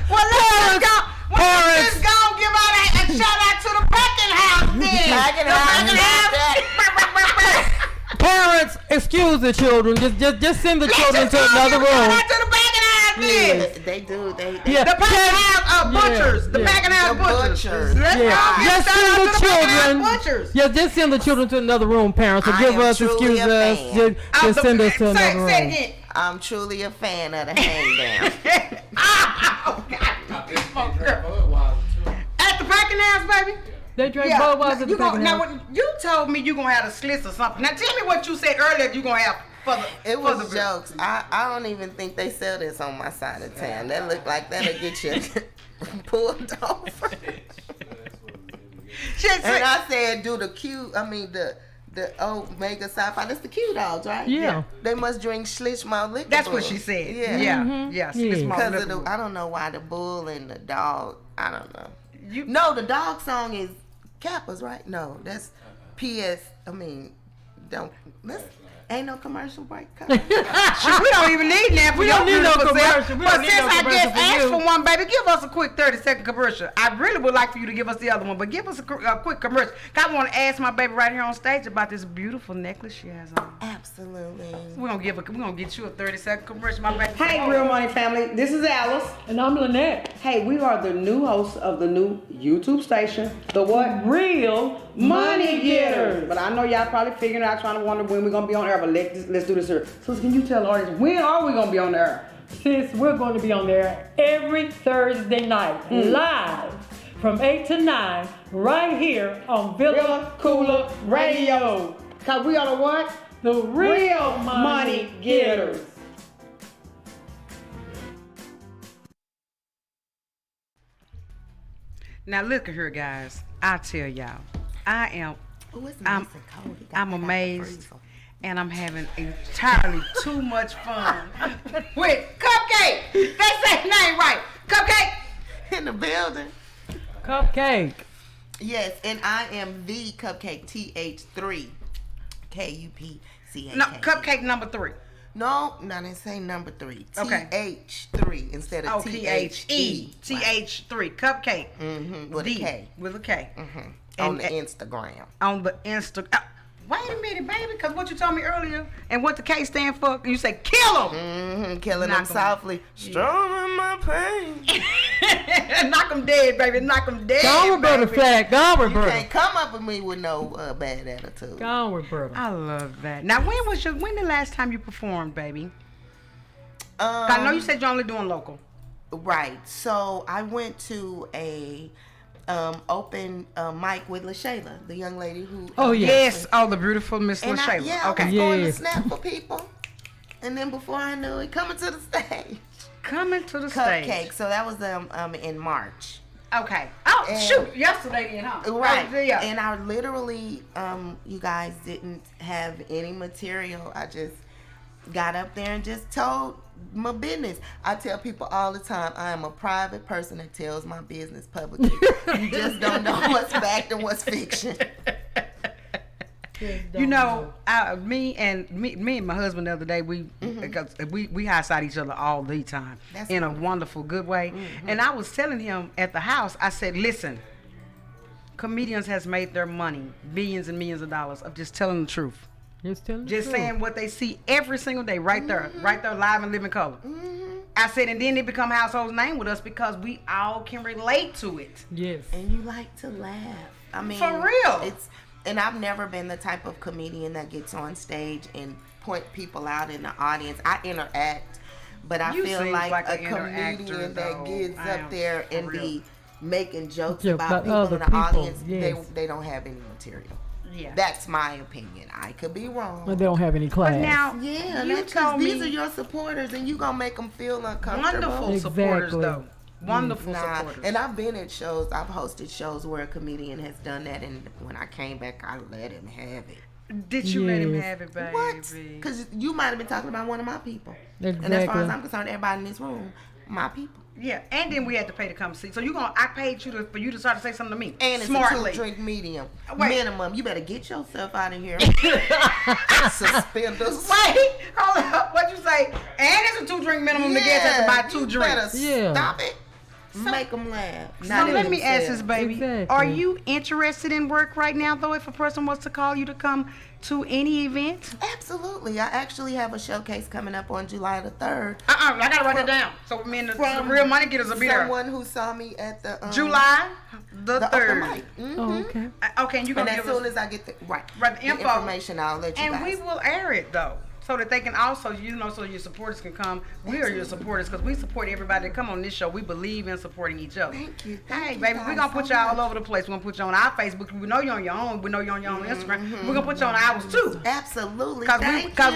Well, let's just go and give out a shout out to the packing house then. Packing The packing house. Parents, excuse the children. Just send the children to another Shout room. out to the packing house then. They do. They Yeah. The packing house butchers. The yeah. packing house The butchers. butchers. Let's Yeah. go and Just shout send out the to the packing children. house butchers. Yeah, just send the children to another room, parents. So I give am us, truly excuse a us. fan. Just send us to another room. Say it again. I'm truly a fan of the hang down. Oh, God. At the packing house, baby. They drank Budweiser. You told me you gonna have a slits or something. Now tell me what you said earlier. You gonna have for the. It for was the- jokes. I don't even think they sell this on my side of town. That look like that'll get you pulled over. And I said, do the Q. I mean the Omega Sci-Fi. That's the Q dogs, right? Yeah. They must drink Schlitz malt liquor. That's what Bull. she said. Yeah. Yeah. Yeah. Because of the, I don't know why the bull and the dog. I don't know. You- No, the dog song is Kappa's, right? No, that's P.S. I mean, ain't no commercial break coming. We don't even need that. We don't need no commercial. We But don't need since no I commercial just for asked you. for one, baby, give us a quick 30-second commercial. I really would like for you to give us the other one, but give us a quick commercial. I want to ask my baby right here on stage about this beautiful necklace she has on. Absolutely. We're gonna get you a 30-second commercial, my baby. Hey, Real Money family, this is Alice. And I'm Lynette. Hey, we are the new hosts of the new YouTube station, the what? Real Money Getters. But I know y'all probably figuring out, trying to wonder when we're gonna be on air. air, but let's do this here. So can you tell the audience, when are we going to be on the air? Sis, we're going to be on there every Thursday night, live from 8 to 9, right here on Villa Koola Radio. Because we are the what? The real money getters. Now look at her, guys. I tell y'all, I am. Ooh, it's nice and cold. I'm amazed, and I'm having entirely too much fun with Cupcake. That's that name right, Cupcake in the building. Cupcake. Yes, and I am the Cupcake TH3, KUPCAK. No, Cupcake number 3. No, I didn't say number 3. Okay. TH3 instead of THE. TH3 Cupcake. With a K. With a K. On the Instagram. On the Instagram. Wait a minute, baby, because what you told me earlier and what the K stand for, you say kill them. Killing them softly. Strong in my pain. Knock them dead, baby. Knock them dead. Go on, Roberta Flack. Go on, You Roberta. can't come up with me with no bad attitude. Go on, Roberta. I love that. Now, when the last time you performed, baby? I know you said you're only doing local. Right. So I went to a open mic with LaShayla, the young lady who. Oh, Yes. Oh, the beautiful Miss And LaShayla. I Okay. was going to snap for people. And then before I knew it, coming to the stage. Coming to the stage. Cupcake. So that was in March. Okay. Oh, And- shoot. Yesterday then, huh? Right. Oh, yeah. And I literally, you guys didn't have any material. I just got up there and just told my business. I tell people all the time, I am a private person that tells my business publicly. You just don't know what's fact and what's fiction. You know, me and my husband the other day, because we high side each other all the time. That's in a wonderful. wonderful, good way. And I was telling him at the house, I said, listen, comedians has made their money, billions and millions of dollars, of just telling the truth. Just saying what they see every single day, right there, live and living color. I said, and then they become household name with us because we all can relate to it. Yes. And you like to laugh. I mean, For real. And I've never been the type of comedian that gets on stage and point people out in the audience. I interact, but I You feel seem like like a an interactor, comedian that though. gets I up am, there for and real. be making jokes Yeah, about about people other in the people, audience. yes. They don't have any material. Yeah. That's my opinion. I could be wrong. But they don't have any class. But now, Yeah, you that's told 'cause these me are your supporters, and you gonna make them feel uncomfortable. wonderful supporters, Exactly. though. Wonderful Nah, supporters. and I've been at shows. I've hosted shows where a comedian has done that, and when I came back, I let him have it. Did you let him Yes. have it, baby? What? Because you might have been talking about one of my people. And as far Exactly. as I'm concerned, everybody in this room, my people. Yeah, and then we had to pay to come see. So I paid you for you to start to say something to me. And it's smartly. a 2-drink medium Wait. minimum. You better get yourself out of here. Suspenders. Wait, hold up. What'd you say? And it's a 2-drink minimum. The guests have to buy 2 you drinks. better Yeah. stop it. Make them laugh. So Not let at me ask this, themselves. baby. Exactly. Are you interested in work right now, though? If a person was to call you to come to any event? Absolutely. I actually have a showcase coming up on July the 3rd. I gotta write it down. So me and the real money getters will be there. Someone who saw me at the July the the open 3rd. mic. Oh, okay. Okay, and you And gonna as give soon us, as I get the Right, the info. information, I'll let you and guys. we will air it though, so that they can also, so your supporters can come. We are your supporters because we support everybody that come on this show. We believe in supporting each other. Thank you. Hey, Thank you baby, we're guys gonna put so you all much. over the place. We're gonna put you on our Facebook. We know you're on your own. We know you're on your own Instagram. We're gonna put you on ours too. Absolutely. Cause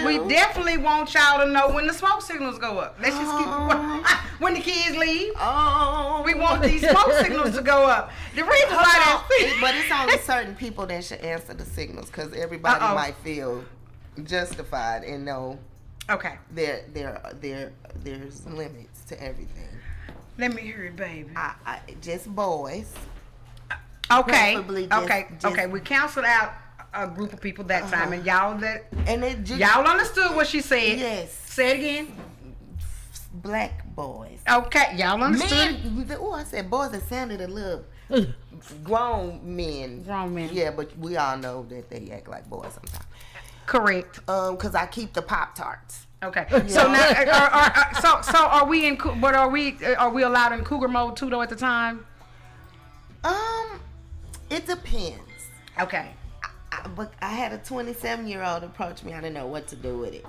we definitely want y'all to know when the smoke signals go up. Let's just keep when the kids leave. Oh, We want these smoke signals to go up. The reason why But it's only certain people that should answer the signals because everybody Uh-oh. might feel justified and know okay. there's limits to everything. Let me hear it, baby. I just boys. Okay. Preferably just- Okay. We canceled out a group of people that time, and y'all And it just y'all understood what she said. Yes. Say it again. black boys. Okay, y'all understood. Men, oh, I said boys that sounded a little grown men. Grown men. Yeah, but we all know that they act like boys sometimes. Correct. Cause I keep the Pop-Tarts. Okay. So now, so are we in? But are we allowed in cougar mode too though at the time? It depends. Okay. But I had a 27-year-old approach me. I didn't know what to do with it.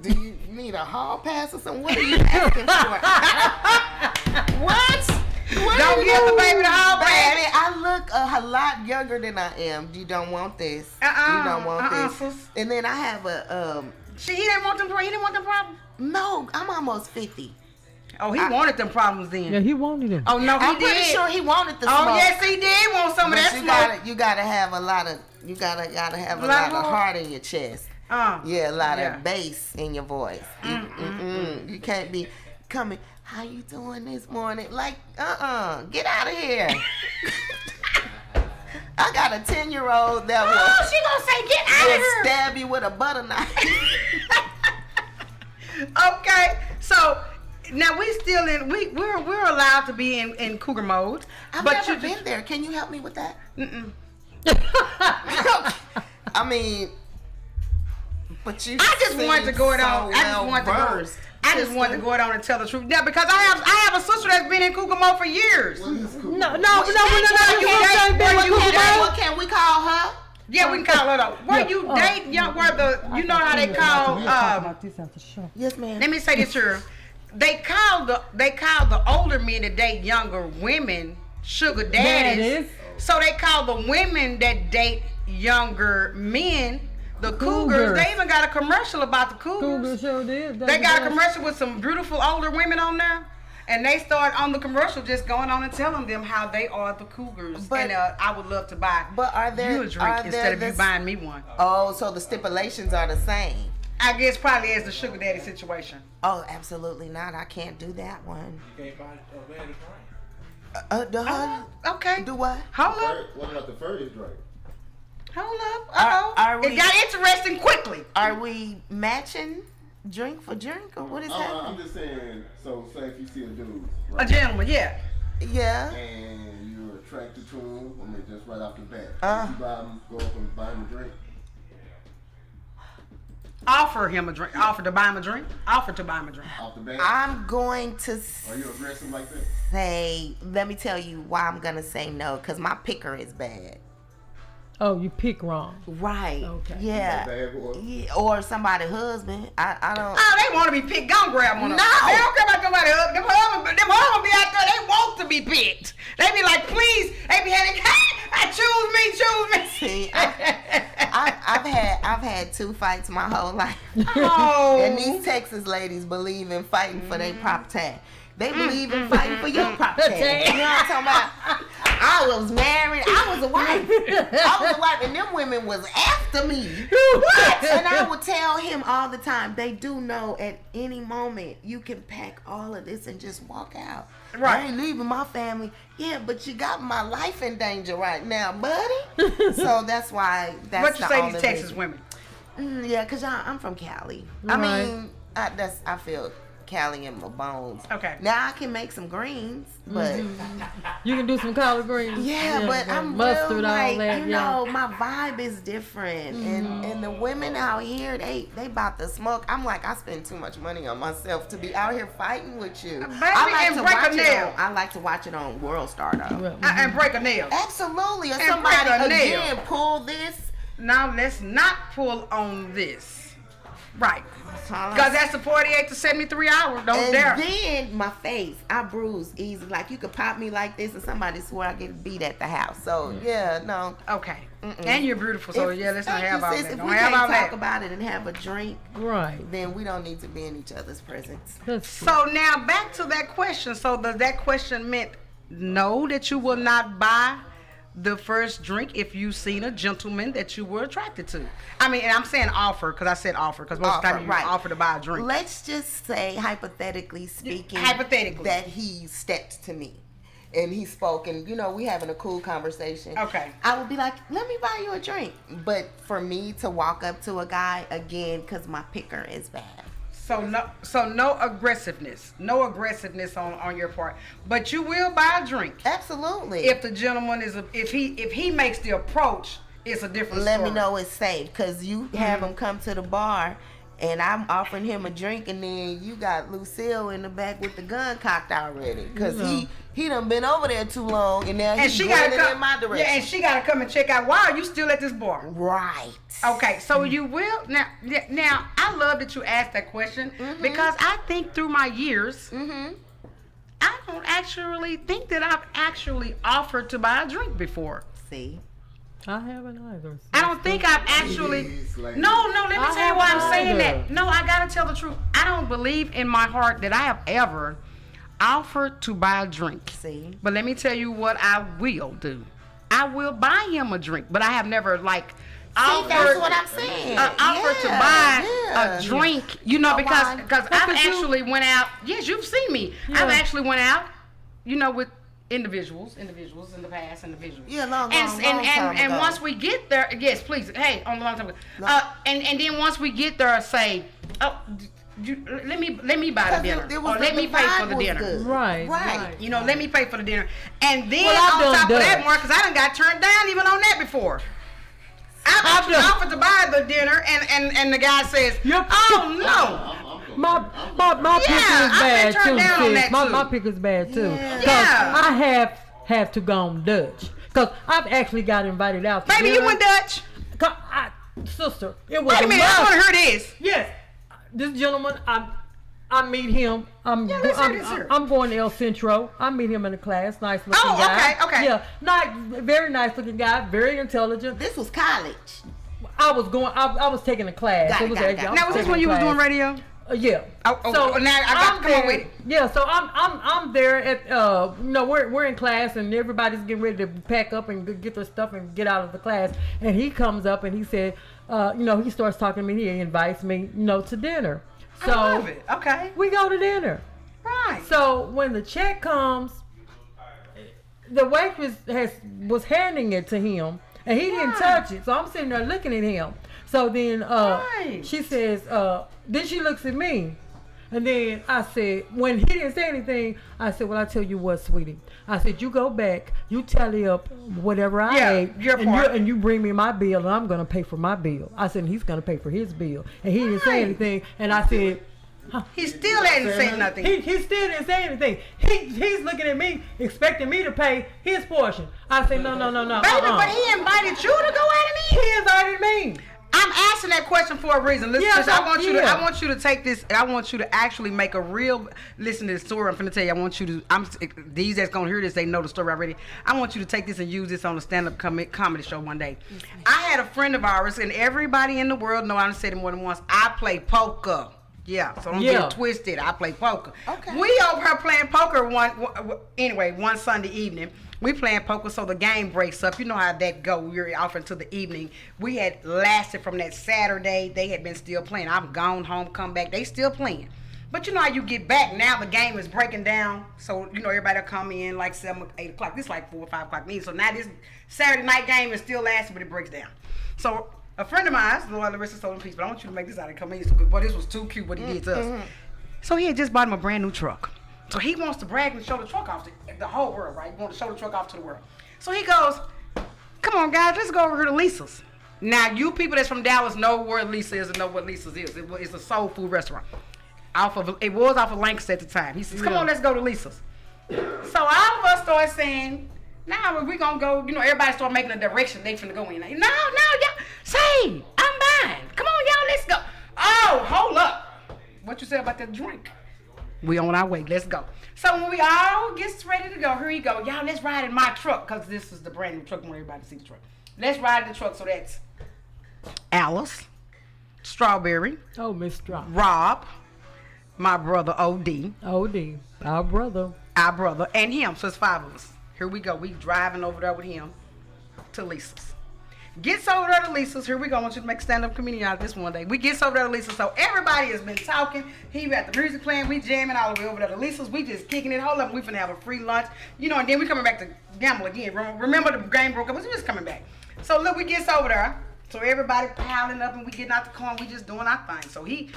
Do you need a hall pass or something? What are you asking for? What? Don't give the baby the hall pass. Baby, I look a lot younger than I am. You don't want this. You don't want this. Sis. And then I have a He didn't want them. He didn't want them problems. no, I'm almost 50. Oh, he wanted them problems then. Yeah, he wanted it. Oh no, he I'm did. pretty sure he wanted the smoke. Oh yes, he did want some of But that smoke. you gotta have a lot of have a lot of heart in your chest. Yeah, a lot of bass in your voice. You can't be coming. How you doing this morning? Like, get out of here. I got a 10-year-old that will. She gonna say get out of here. Stab you with a butter knife. Okay, so now we still in. We're allowed to be in cougar mode. I've but never you been there. Can you help me with that? I mean, but you. I just wanted to go it so on. I just wanted to go. versed, I just wanted to go it on and tell the truth. Now, because I have a sister that's been in cougar mode for years. What is cool? No. Well, Can we call her? Yeah, we can call her though. Where you date young? Where you know how they call? Yes, ma'am. Let me say this here. They call the older men that date younger women sugar daddies. So they call the women that date younger men the cougars. They even got a commercial about the cougars. Sure did. They got a commercial with some beautiful older women on there. And they start on the commercial just going on and telling them how they are the cougars. But- and I would love to buy But are there you a drink instead of you buying me one. Oh, so the stipulations are the same. I guess probably as the sugar daddy situation. Oh, absolutely not. I can't do that one. You can't buy a man a drink. Okay. Do what? Hold up. What about the furthest drink? Hold up. Uh-oh. Are we- It got interesting quickly. Are we matching drink for drink, or what is I'm happening? just saying, so say if you see a dude, A right, gentleman, yeah. Yeah. and you're attracted to him, I mean, just right off the bat, you go up and buy him a drink. Offer him a drink. Offer to buy him a drink. Offer to buy him a drink. Off the bat? I'm going to Are you aggressive like that? say, let me tell you why I'm going to say no, because my picker is bad. Oh, you pick wrong. Right. Okay. Yeah. Bad boy? Yeah. Or somebody's husband. I don't. Oh, they want to be picked. Go grab one of them. No. They don't care about nobody else. Them husbands be out there. They want to be picked. They be like, please. They be having, choose me. See, I've had 2 fights my whole life. Oh. And these Texas ladies believe in fighting for their prop tag. They believe in fighting for your prop tag. You know what I'm talking about? I was married. I was a wife. And them women was after me. What? And I would tell him all the time, they do know at any moment you can pack all of this and just walk out. Right. I ain't leaving my family. Yeah, but you got my life in danger right now, buddy. So that's why that's What you the say only these Texas reason. women? Yeah, because I'm from Cali. Right. I mean, I feel Cali in my bones. Okay. Now I can make some greens, but You can do some collard greens. yeah, but I'm mustard, real, all like, that. you know, my vibe is different, and the women out here, they about to smoke. I'm like, I spend too much money on myself to be out here fighting with you. Baby, I and break a nail. I like to watch it on World Star though. And break a nail. Absolutely, or And somebody break a nail. again pull this. Now let's not pull on this. Right. Because that's the 48 to 73 hour. Don't And dare. then my face, I bruise easy. Like you could pop me like this, and somebody swear I get beat at the house. So yeah, no. Okay. And you're beautiful, so yeah, let's not Thank have you, all sis. that. If Don't we have can't all talk that. about it and have a drink, Right. then we don't need to be in each other's presence. That's So now back to that question. So does that question meant no, that you will not buy the first drink if you seen a gentleman that you were attracted to? I mean, and I'm saying offer because I said offer because most of the time you offer to buy a drink. Let's just say, hypothetically speaking, Hypothetically. that he stepped to me and he spoke, and you know we having a cool conversation. Okay. I would be like, let me buy you a drink. But for me to walk up to a guy again, because my picker is bad. So no aggressiveness. No aggressiveness on your part. But you will buy a drink. Absolutely. If the gentleman if he makes the approach, it's a different Let story. me know it's safe, because you have them come to the bar and I'm offering him a drink, and then you got Lucille in the back with the gun cocked already, because he done been over there too long, and now he's running in my direction. Yeah, and she gotta come and check out. Why are you still at this bar? Right. Okay, so you will now. I love that you asked that question because I think through my years, I don't actually think that I've actually offered to buy a drink before. See. I haven't either. I don't think I've actually. No, let me tell you why I'm saying that. No, I gotta tell the truth. I don't believe in my heart that I have ever offered to buy a drink. See. But let me tell you what I will do. I will buy him a drink, but I have never offered. That's what I'm saying. Offered to buy a drink, because I've actually went out. Yes, you've seen me. Yeah. I've actually went out, with individuals in the past, Yeah, long time and ago. once we get there, yes, please, hey, on the long time ago. And then once we get there, say, let me buy the dinner, or let me pay for the dinner. Good. Right. Let me pay for the dinner, and then on top of that, Mark, because I done got turned down even on that before. I've offered to buy the dinner, and the guy says, "Oh no." My pick is bad too, sis. My pick is bad too. Cause I have to go on Dutch. Cause I've actually got invited out. Baby, you went Dutch. Sister, it was. Wait a minute, I want to hear this. Yes, this gentleman, I meet him. I'm going to El Centro. I meet him in the class. Nice looking guy. Okay. Yeah, very nice looking guy. Very intelligent. This was college. I was taking a class. Got it. Now was this when you was doing radio? Yeah. So now I got to come up with it. Yeah. So I'm there at we're in class, and everybody's getting ready to pack up and get their stuff and get out of the class. And he comes up and he said, he starts talking to me. He invites me, to dinner. So I love it. Okay. We go to dinner. Right. So when the check comes, the waitress was handing it to him, and he didn't touch it. So I'm sitting there looking at him. So then she says, then she looks at me. And then I said, when he didn't say anything, I said, well, I tell you what, sweetie. I said, you go back, you tally up whatever I ate, and you bring me my bill, and I'm going to pay for my bill. I said, and he's going to pay for his bill. And he didn't say anything. And I said, he still hadn't said nothing. He still didn't say anything. He's looking at me, expecting me to pay his portion. I said, no. Baby, but he invited you to go at me? He invited me. I'm asking that question for a reason. Listen, I want you to take this. I want you to actually make a real. Listen to the story. I'm finna tell you. I want you to. These that's gonna hear this, they know the story already. I want you to take this and use this on a stand-up comedy show one day. I had a friend of ours, and everybody in the world know. I said it more than once. I play poker. Yeah, so don't get twisted. I play poker. Okay. We over here playing poker one Sunday evening. We playing poker, so the game breaks up. You know how that go. We were off into the evening. We had lasted from that Saturday. They had been still playing. I'm gone home, come back. They still playing. But you know how you get back. Now the game is breaking down. So, everybody will come in like 7, 8 o'clock. This is like 4 or 5 o'clock. So now this Saturday night game is still lasting, but it breaks down. So a friend of mine, Lord Larissa Stolen Peace, but I want you to make this out of comedy. Boy, this was too cute what he did to us. So he had just bought him a brand new truck. So he wants to brag and show the truck off to the whole world, right? He wants to show the truck off to the world. So he goes, come on, guys, let's go over here to Lisa's. Now, you people that's from Dallas know where Lisa is and know what Lisa's is. It's a soul food restaurant. It was off of Lancaster at the time. He says, come on, let's go to Lisa's. So all of us start saying, nah, we're going to go, everybody start making a direction they finna go in. Like, no, y'all, say, I'm buying. Come on, y'all, let's go. Oh, hold up. What you say about that drink? We on our way. Let's go. So when we all get ready to go, here we go. Y'all, let's ride in my truck, because this is the brand new truck. I want everybody to see the truck. Let's ride in the truck. So that's Alice, Strawberry. Oh, Miss Strawberry. Rob, my brother O.D. O.D., our brother. Our brother, and him. So it's 5 of us. Here we go. We driving over there with him to Lisa's. Gets over there to Lisa's. Here we go. I want you to make a stand-up comedian out of this one day. We gets over there to Lisa's. So everybody has been talking. He got the music playing. We jamming all the way over there to Lisa's. We just kicking it. Hold up. We finna have a free lunch. And then we coming back to gamble again. Remember the game broke up. We just coming back. So look, we gets over there. So everybody piling up and we getting out the car and we just doing our thing. So he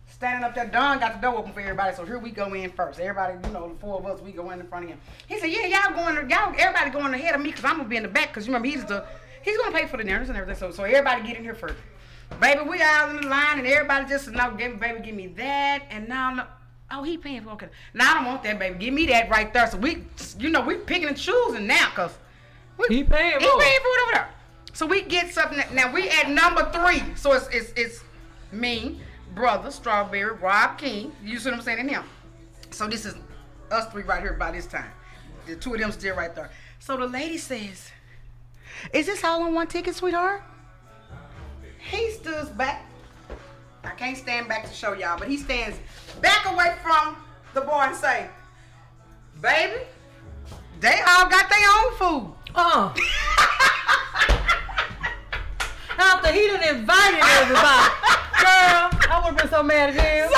standing up there. Don got the door open for everybody. So here we go in first. Everybody, the 4 of us, we go in front of him. He said, yeah, everybody going ahead of me because I'm going to be in the back because remember, he's going to pay for the dinners and everything. So everybody get in here first. Baby, we out in the line and everybody just no, baby, give me that. And now, no, oh, he paying for okay. Now I don't want that, baby. Give me that right there. So we picking and choosing now, cause he paying for it over there. So we get something. Now we at number 3. So it's me, brother, Strawberry, Rob King. You see what I'm saying in him. So this is us 3 right here by this time. The 2 of them still right there. So the lady says, "Is this all on one ticket, sweetheart?" He stands back. I can't stand back to show y'all, but he stands back away from the boy and say, "Baby, they all got their own food." After he done invited everybody. Girl, I would have been so mad at him.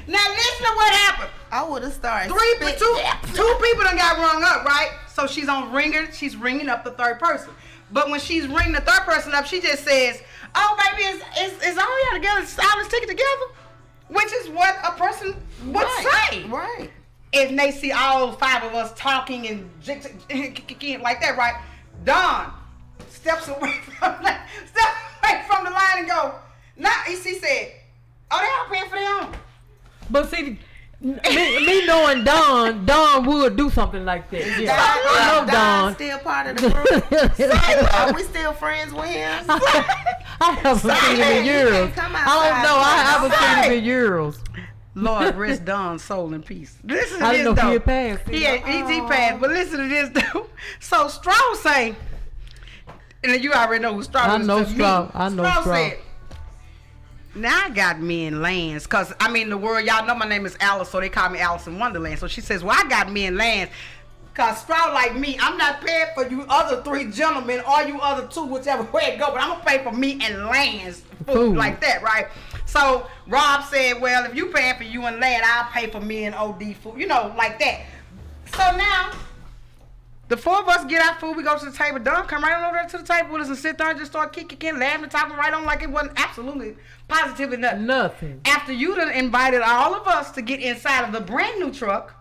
Now listen to what happened. I would have started. Two people done got rung up, right? So she's on ringer. She's ringing up the 3rd person. But when she's ringing the 3rd person up, she just says, "Oh, baby, is all y'all together? Is all this ticket together?" Which is what a person would say. Right. If they see all 5 of us talking and like that, right? Don steps away from the line and go, "Now," he said, "Oh, they all paying for their own." But see, me knowing Don would do something like that. Yeah. I know Don. Still part of the group. Are we still friends with him? I haven't seen him in years. I don't know. I haven't seen him in years. Lord rest Don's soul in peace. Listen to I this didn't know though. he had passed. He passed. But listen to this though. So Stroh say, and you already know who Stroh is. I know Stroh. Stroh said, "Now I got me in lands, cause I mean the world, y'all know my name is Alice, so they call me Alice in Wonderland." So she says, "Well, I got me in lands, cause Stroh like me, I'm not paying for you other 3 gentlemen or you other 2, whichever way it go, but I'm gonna pay for me and lands food like that, right?" So Rob said, "Well, if you paying for you and land, I'll pay for me and OD food, like that." So now the 4 of us get our food, we go to the table. Don come right on over there to the table with us and sit there and just start kicking, laughing, and talking right on like it wasn't absolutely, positively nothing. Nothing. After you done invited all of us to get inside of the brand new truck,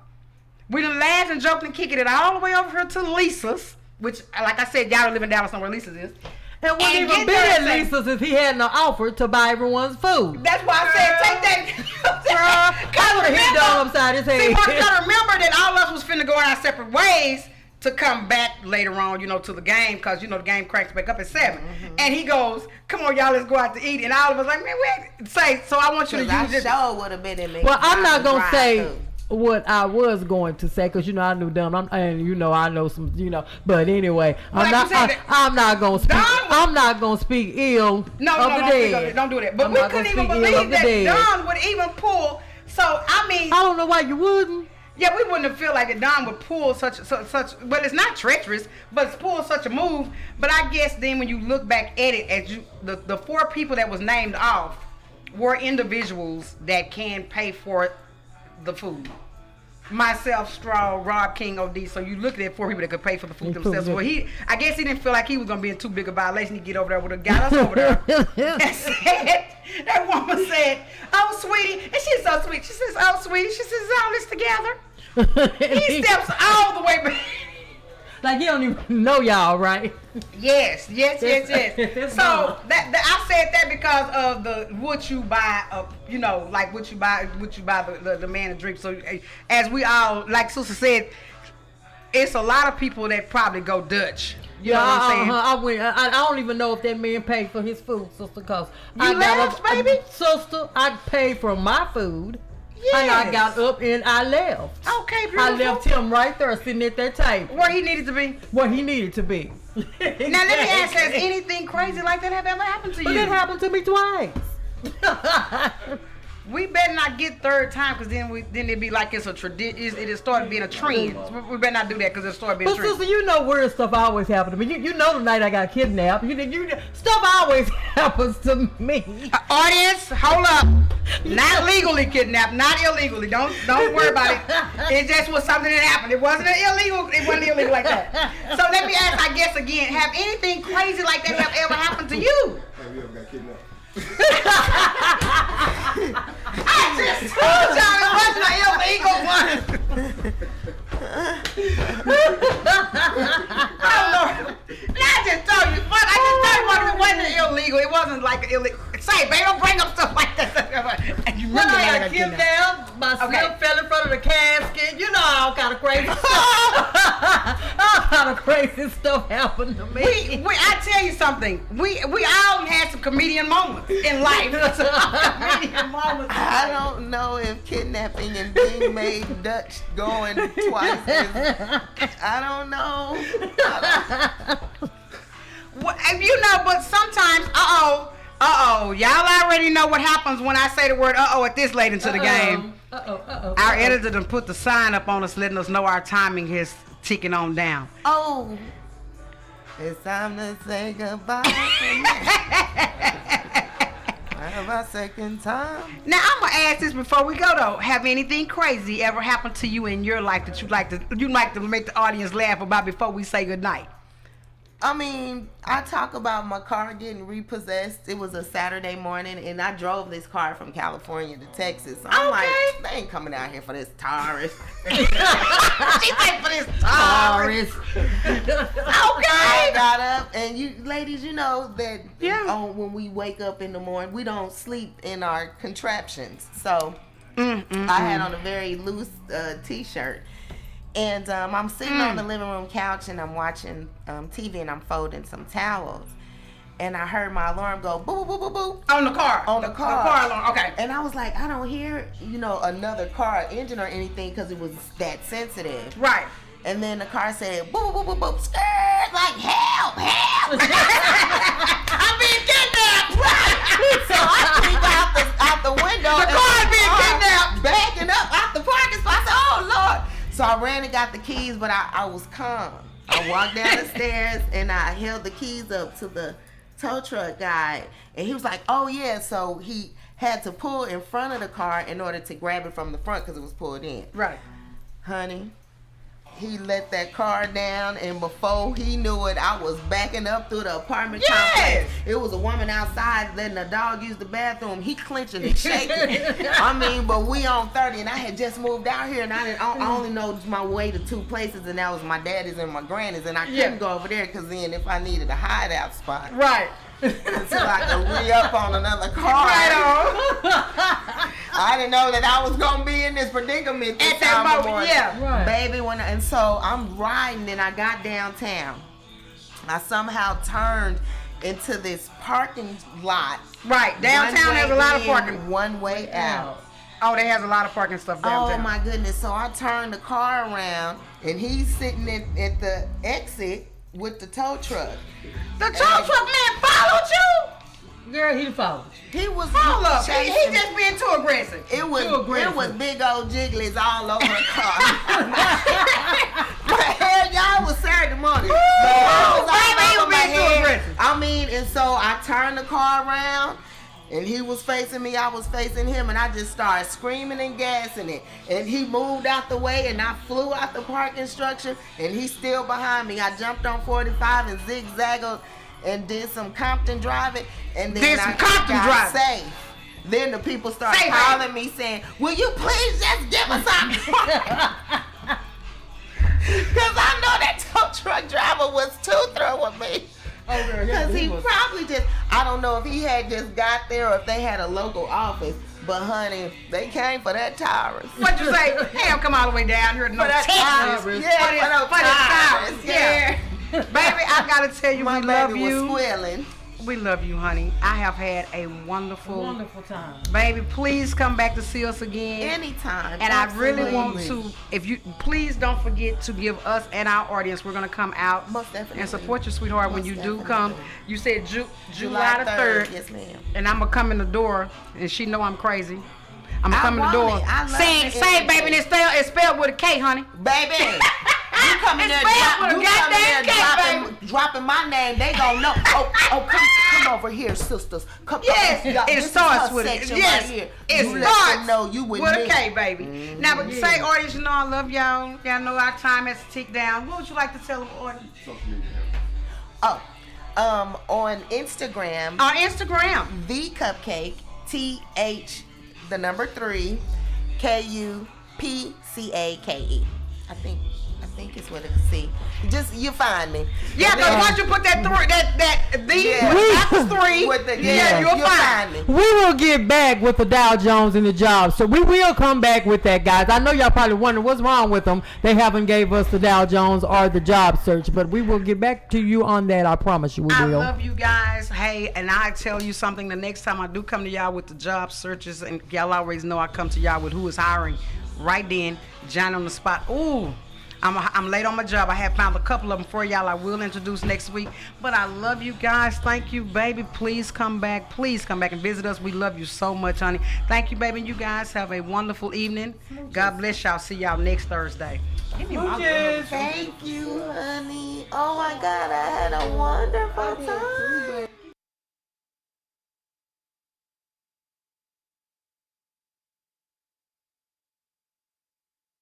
we done laughed and joked and kicking it all the way over here to Lisa's, which, like I said, y'all don't live in Dallas, know where Lisa's is. And wouldn't even been at Lisa's if he hadn't offered to buy everyone's food. That's why I said take that. I would have hit Don upside his head. See, Mark, you gotta remember that all of us was finna go our separate ways to come back later on, to the game, because, the game cranks back up at 7. Mm-hmm. And he goes, "Come on, y'all, let's go out to eat." And all of us like, "Man, wait." So I want you to use this. Show would have been in me. Well, I'm not going to say what I was going to say, because, I knew them. I know some, But anyway, I'm not going to speak. I'm not going to speak ill of the dead. Don't do that. But we couldn't even believe that Don would even pull. So, I don't know why you wouldn't. Yeah, we wouldn't have felt like that Don would pull such. Well, it's not treacherous, but it's pull such a move. But I guess then when you look back at it, as the 4 people that was named off were individuals that can pay for the food. Myself, Straw, Rob King, OD. So you look at 4 people that could pay for the food themselves. Well, I guess he didn't feel like he was gonna be in too big a violation. He get over there, would have got us over there. And said, that woman said, "Oh, sweetie," and she's so sweet. She says, "Oh, sweetie," she says, "All this together." He steps all the way back. Like he don't even know y'all, right? Yes. So that I said that because of the what you buy, like what you buy the man a drink. So as we all, like Susan said, it's a lot of people that probably go Dutch. You know what I'm saying? I don't even know if that man paid for his food, sister. Cause you left, baby. Sister, I paid for my food. Yes. And I got up and I left. Okay, beautiful. I left him right there sitting at that table. Where he needed to be. Now let me ask, has anything crazy like that have ever happened to you? But it happened to me twice. We better not get 3rd time, because then it'd be like it's a tradition. It started being a trend. We better not do that, because it started being a trend. But sister, weird stuff always happens to me. You know the night I got kidnapped. Stuff always happens to me. Audience, hold up. Not legally kidnapped, not illegally. Don't worry about it. It just was something that happened. It wasn't illegal like that. So let me ask, I guess again, have anything crazy like that have ever happened to you? Have you ever got kidnapped? I just told y'all it wasn't an illegal one. I don't know. I just told you, but I just told you it wasn't illegal. illegal. It wasn't like illegal. Say, baby, don't bring up stuff like that. And you remember I that got kidnapped. My slip fell in front of the casket. You know, all kind of crazy stuff. All kind of crazy stuff happened to me. I tell you something. We all had some comedian moments in life. Comedian moments. I don't know if kidnapping and being made Dutch going twice is, I don't know. Well, you know, but sometimes, y'all already know what happens when I say the word at this late into the game. Our editor done put the sign up on us letting us know our timing is ticking on down. Oh, it's time to say goodbye. Have a second time. Now I'm gonna ask this before we go though. Have anything crazy ever happened to you in your life that you'd like to make the audience laugh about before we say goodnight? I mean, I talk about my car getting repossessed. It was a Saturday morning, and I drove this car from California to Texas. So I'm like, they ain't coming out here for this Taurus. She said for this Taurus. I got up, and you ladies, you know that when we wake up in the morning, we don't sleep in our contraptions. So I had on a very loose T-shirt. And I'm sitting on the living room couch and I'm watching TV and I'm folding some towels. And I heard my alarm go boop, boop, boop, boop. On the car. The car alarm, okay. And I was like, I don't hear, another car engine or anything because it was that sensitive. Right. And then the car said boop, boop, boop, boop, skirt, like help. I'm being kidnapped. Right. So I peek out the window. The car is being kidnapped. Backing up out the parking spot. I said, oh, Lord. So I ran and got the keys, but I was calm. I walked down the stairs and I held the keys up to the tow truck guy. And he was like, oh, yeah. So he had to pull in front of the car in order to grab it from the front because it was pulled in. Right. Honey, he let that car down, and before he knew it, I was backing up through the apartment complex. It was a woman outside letting a dog use the bathroom. He clenching and shaking. I mean, but we on 30, and I had just moved out here, and I only know my way to two places, and that was my daddy's and my granny's, and I couldn't go over there because then if I needed a hideout spot. Right. Until I could re-up on another car. Right on. I didn't know that I was going to be in this predicament at that moment. Yeah. Right. Baby, and so I'm riding and I got downtown. I somehow turned into this parking lot. Right. Downtown has a lot of parking. One way out. Oh, they has a lot of parking stuff downtown. Oh my goodness. So I turned the car around and he's sitting at the exit with the tow truck. The tow truck man followed you? Girl, he followed you. He was Hold up. chasing. He just being too aggressive. It was big old jigglies all over the car. But hell, y'all was Saturday morning. I mean, and so I turned the car around. And he was facing me, I was facing him, and I just started screaming and gassing it. And he moved out the way, and I flew out the parking structure, and he's still behind me. I jumped on 45 and zigzagged and did some Compton driving, and then I got safe. Then the people started calling me saying, will you please just give us our car? Because I know that tow truck driver was too through with me. Because he probably just, I don't know if he had just got there or if they had a local office. But honey, they came for that Taurus. What'd you say? Hey, I'm coming all the way down here to no Texas. Yeah, for that Taurus. Yeah. Baby, I gotta tell you, my we love baby you. Was squealing. We love you, honey. I have had a wonderful time. Baby, please come back to see us again. Anytime. And absolutely. I really want to, if you, please don't forget to give us and our audience, we're going to come out Most definitely. and support you, sweetheart, when you do come. You said July the 3rd. Yes, ma'am. And I'm going to come in the door, and she know I'm crazy. I'm going to come in the door. Say, baby, and it's spelled with a K, honey. Baby. You come in there, dropping my name, they gon' know. Come over here, sisters. Come. Yes, it starts with it. Yes, right here. it starts know you with a K, baby. Mm-hmm. Now, but say, audience, you know I love y'all. Y'all know our time has to tick down. What would you like to tell them, audience? On Instagram. On Instagram. The Cupcake, TH, the number 3, KUPCAKE. I think think it's with a C. Just you find me. Yeah, because once you put that after 3, you'll find me. We will get back with the Dow Jones and the jobs. So we will come back with that, guys. I know y'all probably wondering what's wrong with them. They haven't gave us the Dow Jones or the job search, but we will get back to you on that. I promise you we will. I love you guys. Hey, and I tell you something, the next time I do come to y'all with the job searches, and y'all always know I come to y'all with who is hiring right then, John on the spot. Ooh, I'm late on my job. I have found a couple of them for y'all. I will introduce next week. But I love you guys. Thank you, baby. Please come back. Please come back and visit us. We love you so much, honey. Thank you, baby. You guys have a wonderful evening. God bless y'all. See y'all next Thursday. Give me my love. Thank you, honey. Oh my God, I had a wonderful time.